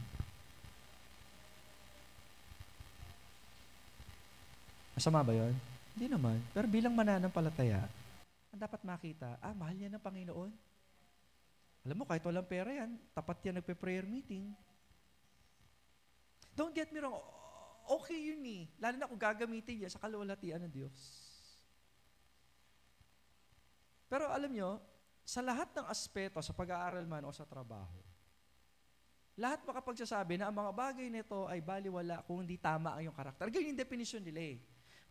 Masama ba yun? Hindi naman. Pero bilang mananampalataya, ang dapat makita, mahal yan ng Panginoon. Alam mo, kahit walang pera yan, tapat yan nagpe-prayer meeting. Don't get me wrong, okay yun eh. Lalo na kung gagamitin yan sa kaluwalhatian ng Diyos. Pero alam nyo, sa lahat ng aspeto, sa pag-aaral man o sa trabaho, lahat makapagsasabi na ang mga bagay nito ay baliwala kung hindi tama ang iyong karakter. Ganyan yung definition nila eh.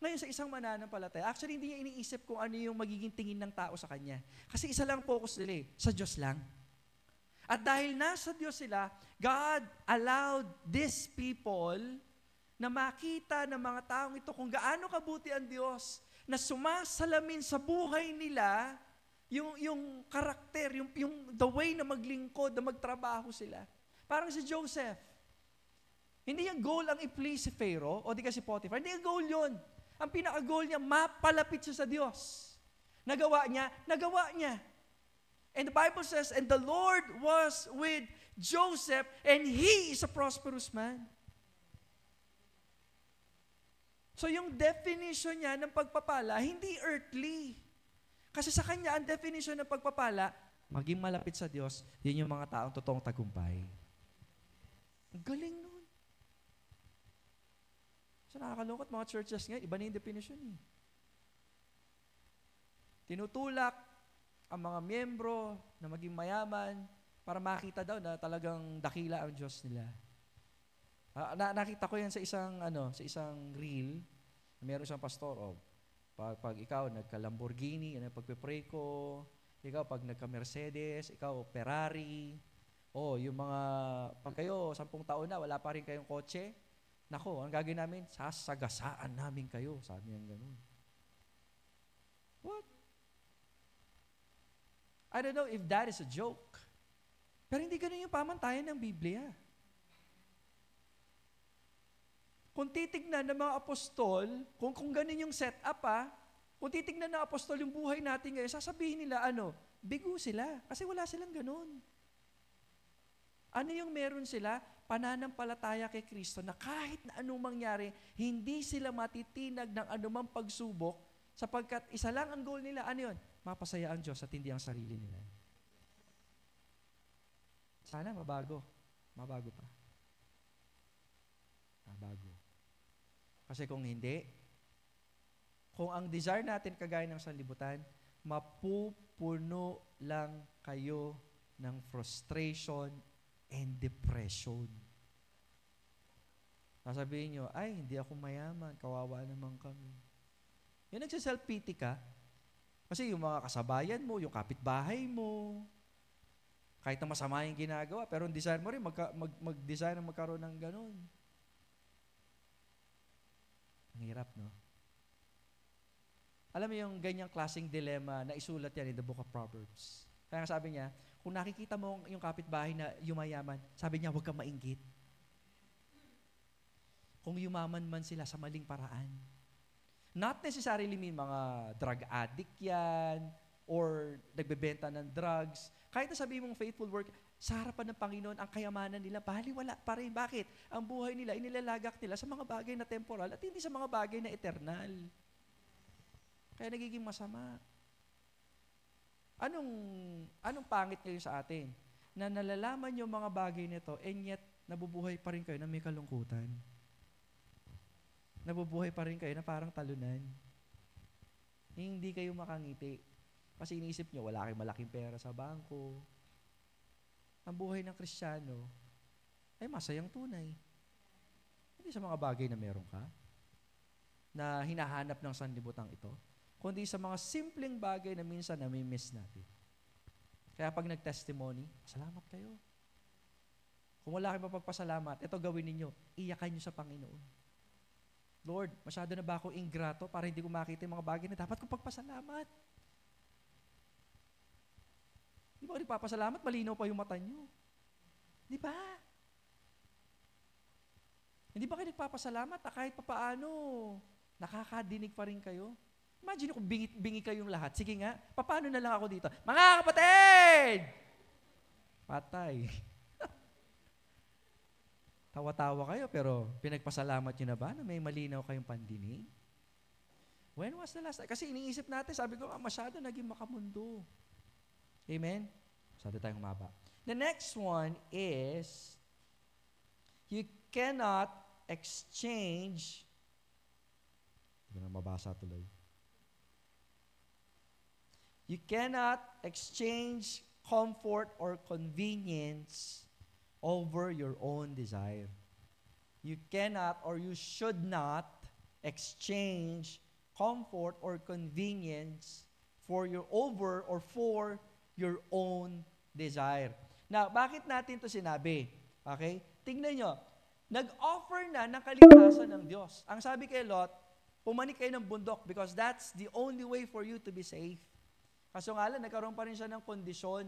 Ngayon sa isang mananampalataya, actually hindi niya iniisip kung ano yung magiging tingin ng tao sa kanya. Kasi isa lang focus nila eh, sa Diyos lang. At dahil nasa Diyos sila, God allowed these people na makita ng mga taong ito kung gaano kabuti ang Diyos na sumasalamin sa buhay nila yung karakter, yung the way na maglingkod, na magtrabaho sila. Parang si Joseph. Hindi yung goal ang i-please si Pharaoh o di kasi Potiphar. Hindi yung goal yun. Ang pinaka-goal niya, mapalapit siya sa Diyos. Nagawa niya. And the Bible says, and the Lord was with Joseph, and he is a prosperous man. So yung definition niya ng pagpapala, hindi earthly. Kasi sa kanya, ang definition ng pagpapala, maging malapit sa Diyos, yun yung mga taong totoong tagumpay. Ang galing nun. So nakakalungkot mga churches ngayon, iba na yung definition eh. Tinutulak ang mga miyembro na maging mayaman para makita daw na talagang dakila ang Diyos nila. Nakita ko yan sa isang reel. Meron isang pastor, pag ikaw nagka-Lamborghini, pagpe-pray ko, ikaw pag nagka-Mercedes, ikaw Ferrari, yung mga, pag kayo 10 taon na, wala pa rin kayong kotse, nako, ang gagawin namin, sasagasaan namin kayo. Sabi niya ganun. What? I don't know if that is a joke. Pero hindi ganun yung pamantayan ng Biblia. Kung titignan ng mga apostol, kung ganun yung setup kung titignan ng apostol yung buhay natin ngayon, sasabihin nila, bigo sila. Kasi wala silang ganun. Ano yung meron sila? Pananampalataya kay Kristo na kahit na anong mangyari, hindi sila matitinag ng anumang pagsubok sapagkat isa lang ang goal nila. Ano yun? Mapasaya ang Diyos at hindi ang sarili nila. Sana mabago. Mabago pa. Mabago. Kasi kung hindi, kung ang desire natin kagaya ng sanlibutan, mapupuno lang kayo ng frustration and depression. Sasabihin nyo, hindi ako mayaman, kawawa naman kami. Yung nagsiself-pity ka, kasi yung mga kasabayan mo, yung kapitbahay mo, kahit na masama yung ginagawa, pero ang desire mo rin, mag-desire na magkaroon ng ganun. Ang hirap, no? Alam mo yung ganyang klaseng dilemma na isulat yan in the book of Proverbs. Kaya sabi niya, kung nakikita mo yung kapitbahay na yumayaman, sabi niya, huwag kang mainggit. Kung yumaman man sila sa maling paraan. Not necessarily may mga drug addict yan, or nagbebenta ng drugs. Kahit na sabihin mong faithful work, sa harapan ng Panginoon, ang kayamanan nila, baliwala pa rin. Bakit? Ang buhay nila, inilalagak nila sa mga bagay na temporal at hindi sa mga bagay na eternal. Kaya nagiging masama. Anong pangit ngayon sa atin? Na nalalaman yung mga bagay nito and yet nabubuhay pa rin kayo na may kalungkutan. Nabubuhay pa rin kayo na parang talunan. Hindi kayo makangiti. Kasi iniisip nyo, wala kayong malaking pera sa bangko. Ang buhay ng Kristiyano ay masayang tunay. Hindi sa mga bagay na meron ka, na hinahanap ng sanlibutan ito, kundi sa mga simpleng bagay na minsan nami-miss natin. Kaya pag nag-testimony, salamat kayo. Kung wala kayong mapagpasalamat, ito gawin ninyo, iyakan nyo sa Panginoon. Lord, masyado na ba ako ingrato para hindi ko makita yung mga bagay na dapat kong pagpasalamat? Di ba nagpapasalamat, malinaw pa yung mata nyo? Di ba? Hindi ba kayo nagpapasalamat kahit papaano, nakakadinig pa rin kayo? Imagine kung bingi kayong lahat. Sige nga, paano na lang ako dito? Mga kapatid! Patay. Tawa-tawa kayo, pero pinagpasalamat nyo na ba na may malinaw kayong pandinig? When was the last time? Kasi iniisip natin, sabi ko, masyado naging makamundo. Amen? Masyado tayong humaba. The next one is, you cannot exchange, hindi ko na mabasa tuloy. You cannot exchange comfort or convenience over your own desire. You cannot or you should not exchange comfort or convenience for your own desire. Now, bakit natin to sinabi? Okay? Tingnan nyo. Nag-offer na ng kaligtasan ng Diyos. Ang sabi kay Lot, pumanik kayo ng bundok because that's the only way for you to be safe. Kaso nga lang, nagkaroon pa rin siya ng kondisyon.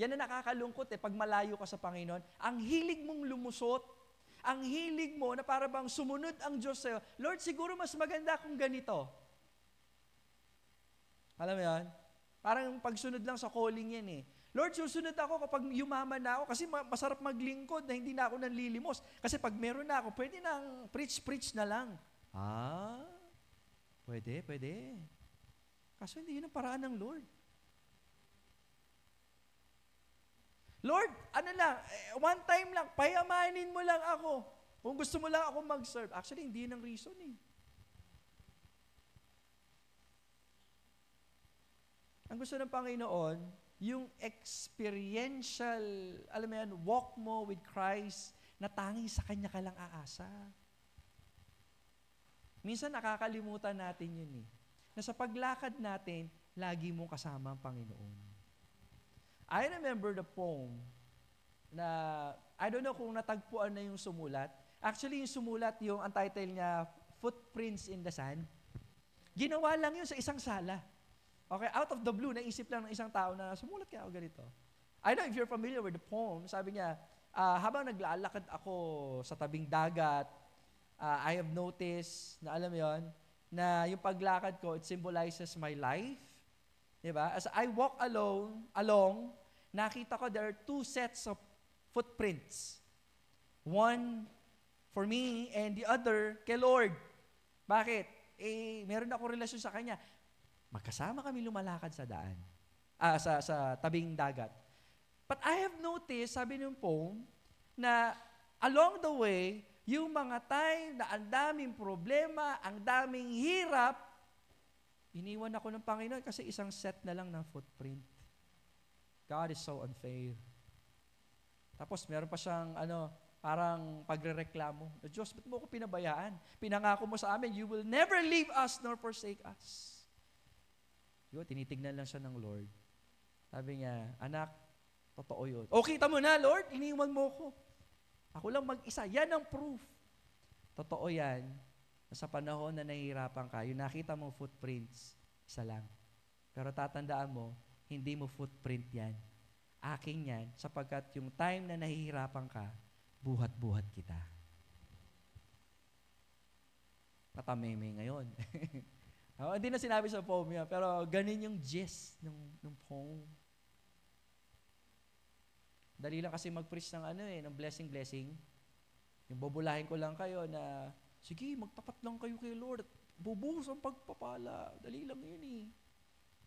Yan na nakakalungkot pag malayo ka sa Panginoon. Ang hilig mong lumusot, ang hilig mo na para bang sumunod ang Diyos sa'yo. Lord, siguro mas maganda kung ganito. Alam mo yan? Parang pagsunod lang sa calling yan eh. Lord, susunod ako kapag yumaman na ako kasi masarap maglingkod na hindi na ako nanlilimos. Kasi pag meron na ako, pwede nang preach na lang. Pwede. Kaso hindi yun ang paraan ng Lord. Lord, one time lang, payamanin mo lang ako. Kung gusto mo lang ako mag-serve. Actually, hindi yun ang reason eh. Ang gusto ng Panginoon, yung experiential, alam mo yan, walk mo with Christ, na tanging sa Kanya ka lang aasa. Minsan nakakalimutan natin yun eh. Na sa paglakad natin, lagi mong kasama ang Panginoon. I remember the poem na, I don't know kung natagpuan na yung sumulat. Actually, yung sumulat, ang title niya, Footprints in the Sand. Ginawa lang yun sa isang sala. Okay, out of the blue, naisip lang ng isang tao na sumulat kaya ako ganito. I don't know if you're familiar with the poem. Sabi niya, habang naglalakad ako sa tabing dagat, I have noticed, na alam mo yun, na yung paglakad ko, it symbolizes my life. Diba? As I walk along, nakita ko there are two sets of footprints. One for me and the other kay Lord. Bakit? Meron ako relasyon sa Kanya. Magkasama kami lumalakad sa daan. Sa tabing dagat. But I have noticed, sabi ng poem, na along the way, yung mga time na ang daming problema, ang daming hirap, iniwan ako ng Panginoon kasi isang set na lang ng footprint. God is so unfair. Tapos meron pa siyang parang pagrereklamo. Diyos, ba't mo ako pinabayaan? Pinangako mo sa amin, you will never leave us nor forsake us. Yun, tinitignan lang siya ng Lord. Sabi niya, anak, totoo yun. O, kita mo na, Lord, iniwan mo ko. Ako lang mag-isa. Yan ang proof. Totoo yan. Sa panahon na nahihirapan ka, yung nakita mong footprints, isa lang. Pero tatandaan mo, hindi mo footprint yan. Akin yan, sapagkat yung time na nahihirapan ka, buhat-buhat kita. Natameme ngayon. Hindi na sinabi sa poem yan, pero ganun yung gist ng poem. Dali lang kasi mag-preach ng blessing. Yung bubulahin ko lang kayo na, sige, magtapat lang kayo kay Lord at bubuhos ang pagpapala. Dali lang yun eh.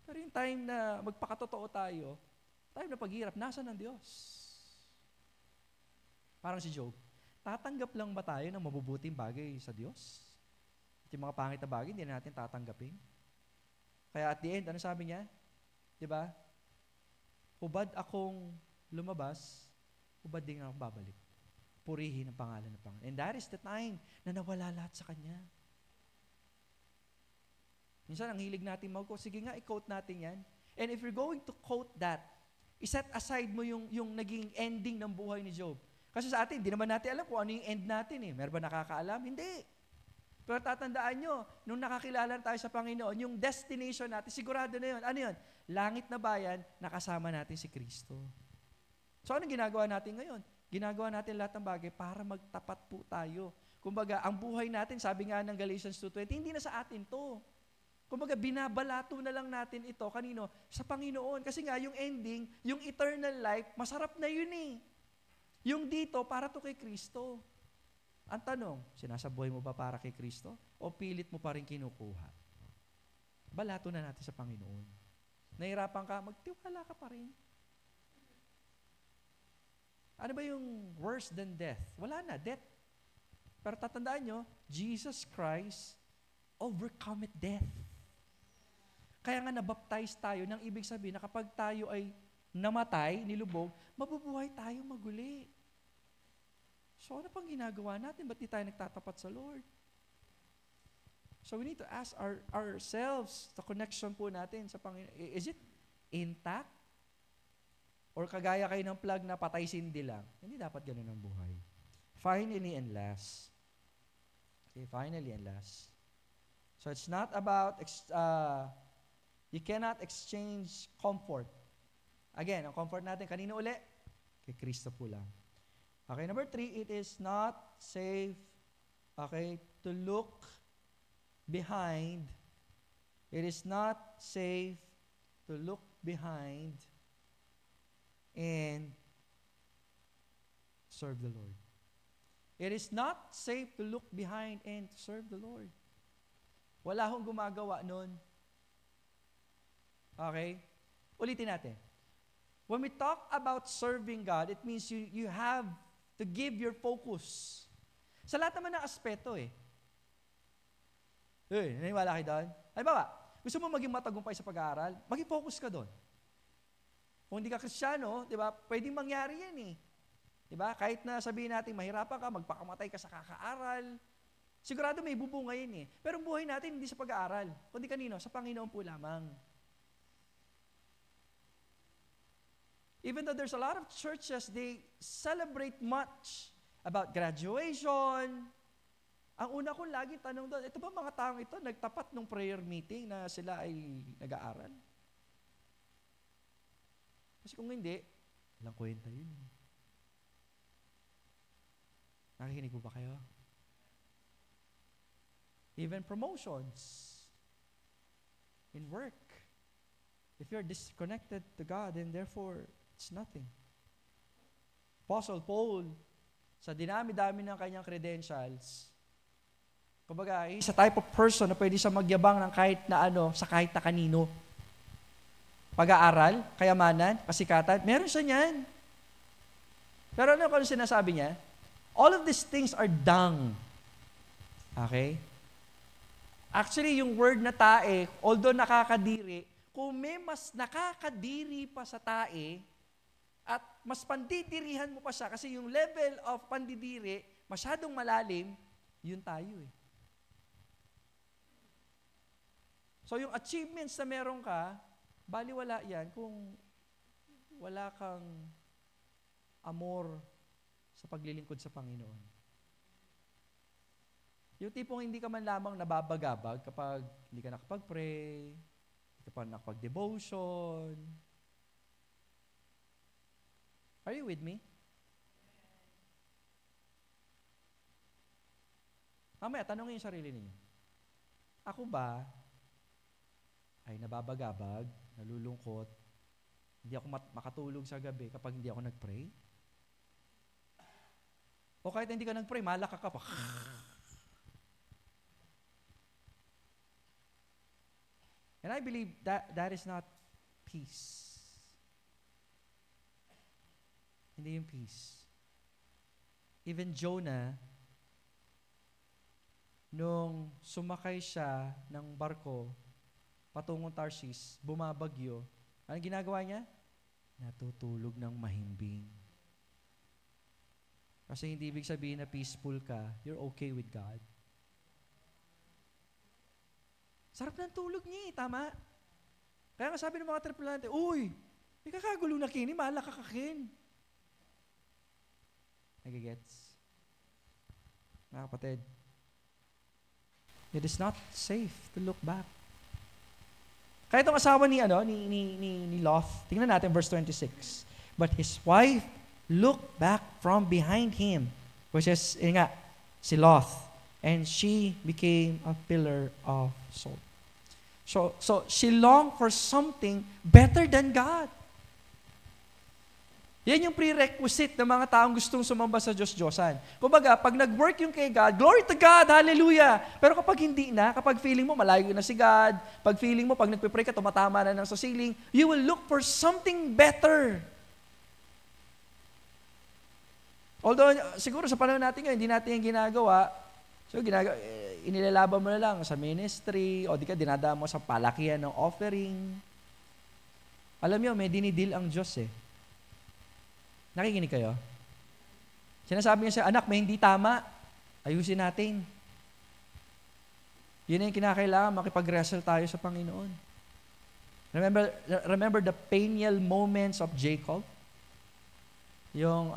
Pero yung time na magpakatotoo tayo, time na paghirap, nasa ng Diyos. Parang si Job, tatanggap lang ba tayo ng mabubuting bagay sa Diyos? At yung mga pangit na bagay, hindi na natin tatanggapin. Kaya at the end, ano sabi niya? Diba? Hubad akong lumabas, hubad din akong babalik. Purihin ang pangalan ng Panginoon. And that is the time na nawala lahat sa Kanya. Minsan, ang hilig natin mag-quote. Sige nga, i-quote natin yan. And if you're going to quote that, iset aside mo yung naging ending ng buhay ni Job. Kasi sa atin, hindi naman natin alam kung ano yung end natin eh. Meron ba nakakaalam? Hindi. Pero tatandaan nyo, nung nakakilala tayo sa Panginoon, yung destination natin, sigurado na yun. Ano yun? Langit na bayan, nakasama natin si Kristo. So, anong ginagawa natin ngayon? Ginagawa natin lahat ng bagay para magtapat po tayo. Kumbaga, ang buhay natin, sabi nga ng Galatians 2:20, hindi na sa atin to. Kumbaga, binabalato na lang natin ito. Kanino? Sa Panginoon. Kasi nga, yung ending, yung eternal life, masarap na yun eh. Yung dito, para to kay Kristo. Ang tanong, sinasabuhay mo ba para kay Kristo? O pilit mo pa rin kinukuha? Balato na natin sa Panginoon. Nahirapan ka, magtiwala ka pa rin. Ano ba yung worse than death? Wala na, death. Pero tatandaan nyo, Jesus Christ overcome death. Kaya nga nabaptize tayo, nang ibig sabihin na kapag tayo ay namatay, nilubog, mabubuhay tayo maguli. So ano pang ginagawa natin? Ba't di tayo nagtatapat sa Lord? So we need to ask ourselves, the connection po natin sa Panginoon, is it intact? Or kagaya kayo ng plug na patay sindi lang? Hindi dapat ganun ang buhay. Finally and last. Okay, finally and last. So it's not about, you cannot exchange comfort. Again, ang comfort natin, kanino uli? Kay Kristo po lang. Okay, number 3, it is not safe, okay, to look behind. It is not safe to look behind and serve the Lord. It is not safe to look behind and to serve the Lord. Wala akong gumagawa nun. Okay? Ulitin natin. When we talk about serving God, it means you have to give your focus. Sa lahat naman ng aspeto naniwala kayo doon? Halimbawa, gusto mo maging matagumpay sa pag-aaral, maging focus ka doon. Kung hindi ka Kristiyano, di ba, pwedeng mangyari yan eh. Di ba? Kahit na sabihin natin, mahirapan ka, magpakamatay ka sa kakaaral, sigurado may bubunga yun eh. Pero ang buhay natin hindi sa pag-aaral, kundi kanino? Sa Panginoon po lamang. Even though there's a lot of churches, they celebrate much about graduation. Ang una kong laging tanong doon, ito ba mga taong ito, nagtapat ng prayer meeting na sila ay nag-aaral? Kasi kung hindi, walang kwenta yun. Nakikinig po ba kayo? Even promotions in work. If you're disconnected to God, then therefore, it's nothing. Apostle Paul, sa dinami-dami ng kanyang credentials, kumbaga, he's a type of person na pwede siya magyabang ng kahit na ano, sa kahit na kanino. Pag-aaral, kayamanan, kasikatan, meron siya niyan. Pero ano kung sinasabi niya? All of these things are dung. Okay? Actually, yung word na tae, although nakakadiri, kung may mas nakakadiri pa sa tae, at mas pandidirihan mo pa siya, kasi yung level of pandidiri, masyadong malalim, yun tayo eh. So yung achievements na meron ka, baliwala yan kung wala kang amor sa paglilingkod sa Panginoon. Yung tipong hindi ka man lamang nababagabag kapag hindi ka nakapag-pray, hindi ka pa nakapag-devotion. Are you with me? Mamaya, tanongin yung sarili ninyo. Ako ba ay nababagabag, nalulungkot, hindi ako makatulog sa gabi kapag hindi ako nag-pray? O kahit hindi ka nag-pray, malaka ka pa. And I believe that is not peace. Hindi yung peace. Even Jonah, nung sumakay siya ng barko patungong Tarshish, bumabagyo, anong ginagawa niya? Natutulog ng mahimbing. Kasi hindi ibig sabihin na peaceful ka, you're okay with God. Sarap ng tulog niya eh, tama? Kaya nga sabi ng mga tripulante, uy, may kakagulo na kini, malaka ka kin. Nagigets? Mga kapatid, it is not safe to look back. Kaya itong asawa ni Lot, tingnan natin verse 26. But his wife looked back from behind him, which is, si Lot, and she became a pillar of salt. So she longed for something better than God. Yan yung prerequisite ng mga taong gustong sumamba sa Diyos-Diyosan. Kumbaga, pag nag-work yung kay God, glory to God, hallelujah. Pero kapag hindi na, kapag feeling mo malayo na si God, pag feeling mo, pag nagpipray ka, tumatama na ng sa ceiling, you will look for something better. Although, siguro sa panahon natin ngayon, hindi natin yung ginagawa. So, inilalaban mo na lang sa ministry, o di ka dinadaan mo sa palakihan ng offering. Alam nyo, may dinidil ang Diyos eh. Nakikinig kayo? Sinasabi niya sa anak, may hindi tama. Ayusin natin. Yun yung kinakailangan, makipag-wrestle tayo sa Panginoon. Remember the painful moments of Jacob? Yung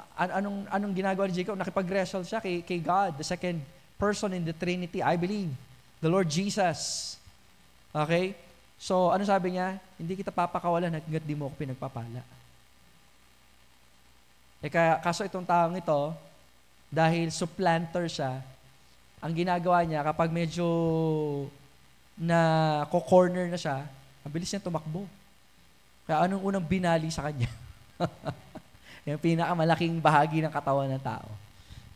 anong ginagawa ni Jacob? Nakipag-wrestle siya kay God, the second person in the Trinity, I believe. The Lord Jesus. Okay? So, ano sabi niya? Hindi kita papakawalan hanggat di mo ako pinagpapala. Kaso itong taong ito, dahil supplanter siya, ang ginagawa niya, kapag medyo na-corner na siya, ang bilis niya tumakbo. Kaya anong unang binali sa kanya? Yung pinakamalaking bahagi ng katawan ng tao.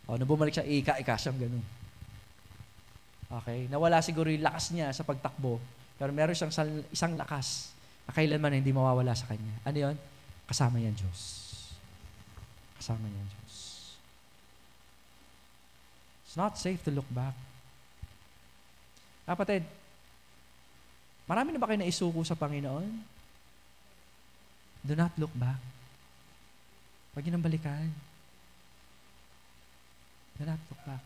Nung bumalik siya, ika-siyam, ganun. Okay? Nawala siguro yung lakas niya sa pagtakbo, pero meron siyang isang lakas na kailanman hindi mawawala sa kanya. Ano yun? Kasama yan Diyos. Kasama niya ang Diyos. It's not safe to look back. Kapatid, marami na ba kayo naisuko sa Panginoon? Do not look back. Huwag yun ang balikan. Do not look back.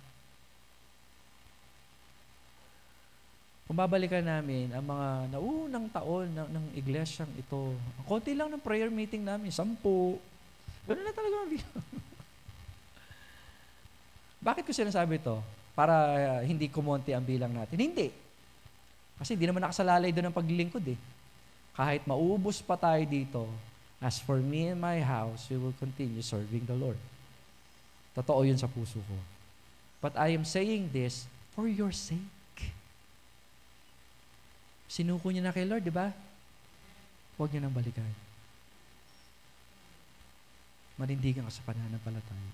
Kung babalikan namin ang mga naunang taon ng iglesyang ito, ang konti lang ng prayer meeting namin, 10. Gano'n na talaga ang bilang. Bakit ko sinasabi ito? Para hindi kumonti ang bilang natin. Hindi. Kasi hindi naman nakasalalay doon ang paglilingkod eh. Kahit maubos pa tayo dito, as for me and my house, we will continue serving the Lord. Totoo yun sa puso ko. But I am saying this for your sake. Sinuko niyo na kay Lord, di ba? Huwag niyo nang balikan. Manindigan ka sa pananampalataya.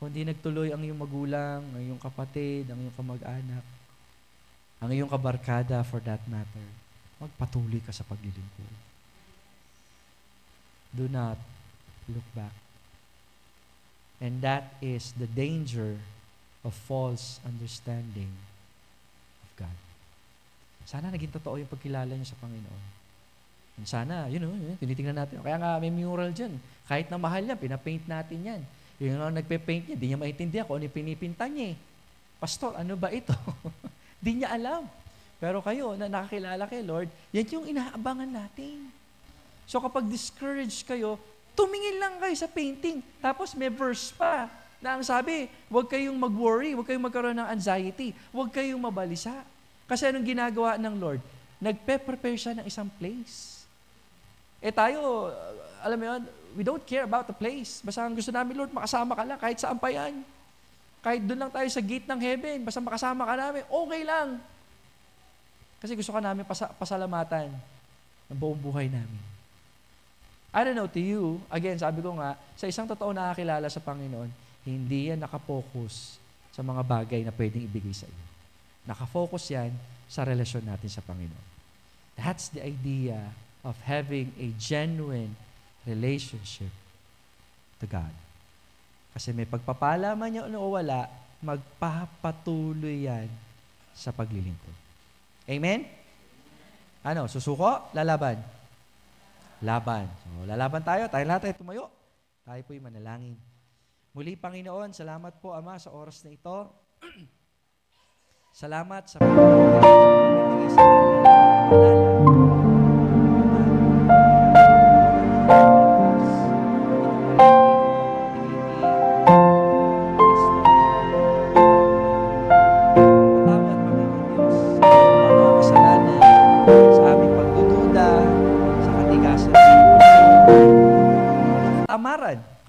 Kung di nagtuloy ang iyong magulang, ang iyong kapatid, ang iyong kamag-anak, ang iyong kabarkada for that matter, magpatuloy ka sa paglilingkod. Do not look back. And that is the danger of false understanding of God. Sana naging totoo yung pagkilala niyo sa Panginoon. Sana, tinitingnan natin. Kaya nga may mural dyan. Kahit na mahal yan, pinapaint natin yan. Yung nagpe-paint niya, di niya maintindihan kung ano yung pinipinta niya. Pastor, ano ba ito? Di niya alam. Pero kayo, na nakakilala kay Lord, yan yung inaabangan natin. So kapag discouraged kayo, tumingin lang kayo sa painting. Tapos may verse pa na ang sabi, huwag kayong mag-worry, huwag kayong magkaroon ng anxiety, huwag kayong mabalisa. Kasi anong ginagawa ng Lord? Nagpe-prepare siya ng isang place. Tayo, alam mo yun, we don't care about the place. Basta ang gusto namin, Lord, makasama ka lang, kahit saan pa yan. Kahit doon lang tayo sa gate ng heaven, basta makasama ka namin, okay lang. Kasi gusto ka namin pasalamatan ng buong buhay namin. I don't know, to you, again, sabi ko nga, sa isang totoo nakakilala sa Panginoon, hindi yan nakapokus sa mga bagay na pwedeng ibigay sa iyo. Nakafocus yan sa relasyon natin sa Panginoon. That's the idea of having a genuine relationship to God. Kasi may pagpapala man yan o wala, magpapatuloy yan sa paglilingkod. Amen? Susuko? Lalaban? Laban. So, lalaban tayo. Tayo lahat ay tumayo. Tayo po'y manalangin. Muli, Panginoon, salamat po, Ama, sa oras na ito. Salamat sa pagpapalala sa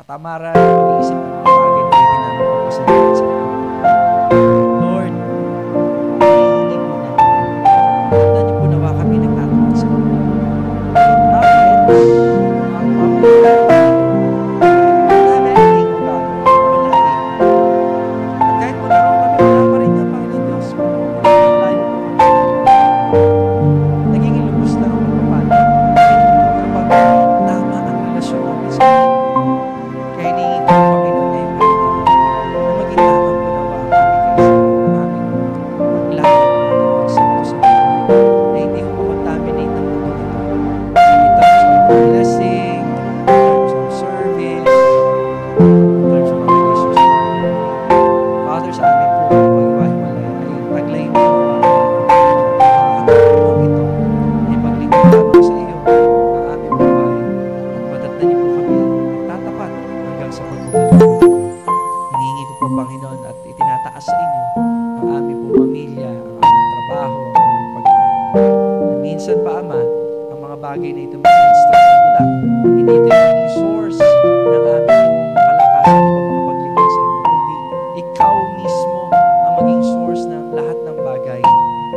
katamaran, pag-iisip ng mga bagay na pwede namin pagpasalamat sa iyo. Lord, hinihingi po namin. aming pong pamilya, ang aming trabaho, ang aming pag-aaral. Na minsan pa, Ama, ang mga bagay na ito mag-instruct lang. Hindi ito yung source ng aming pong kalakasan o makapaglingkod sa inyo, kundi ikaw mismo ang maging source ng lahat ng bagay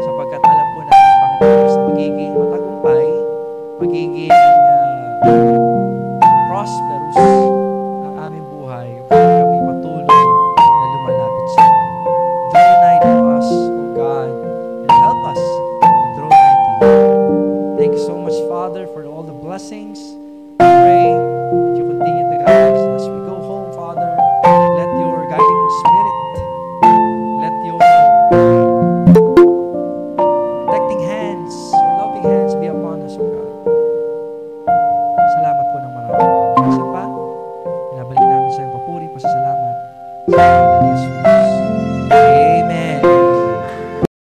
sapagkat alam po natin, Panginoon, na magiging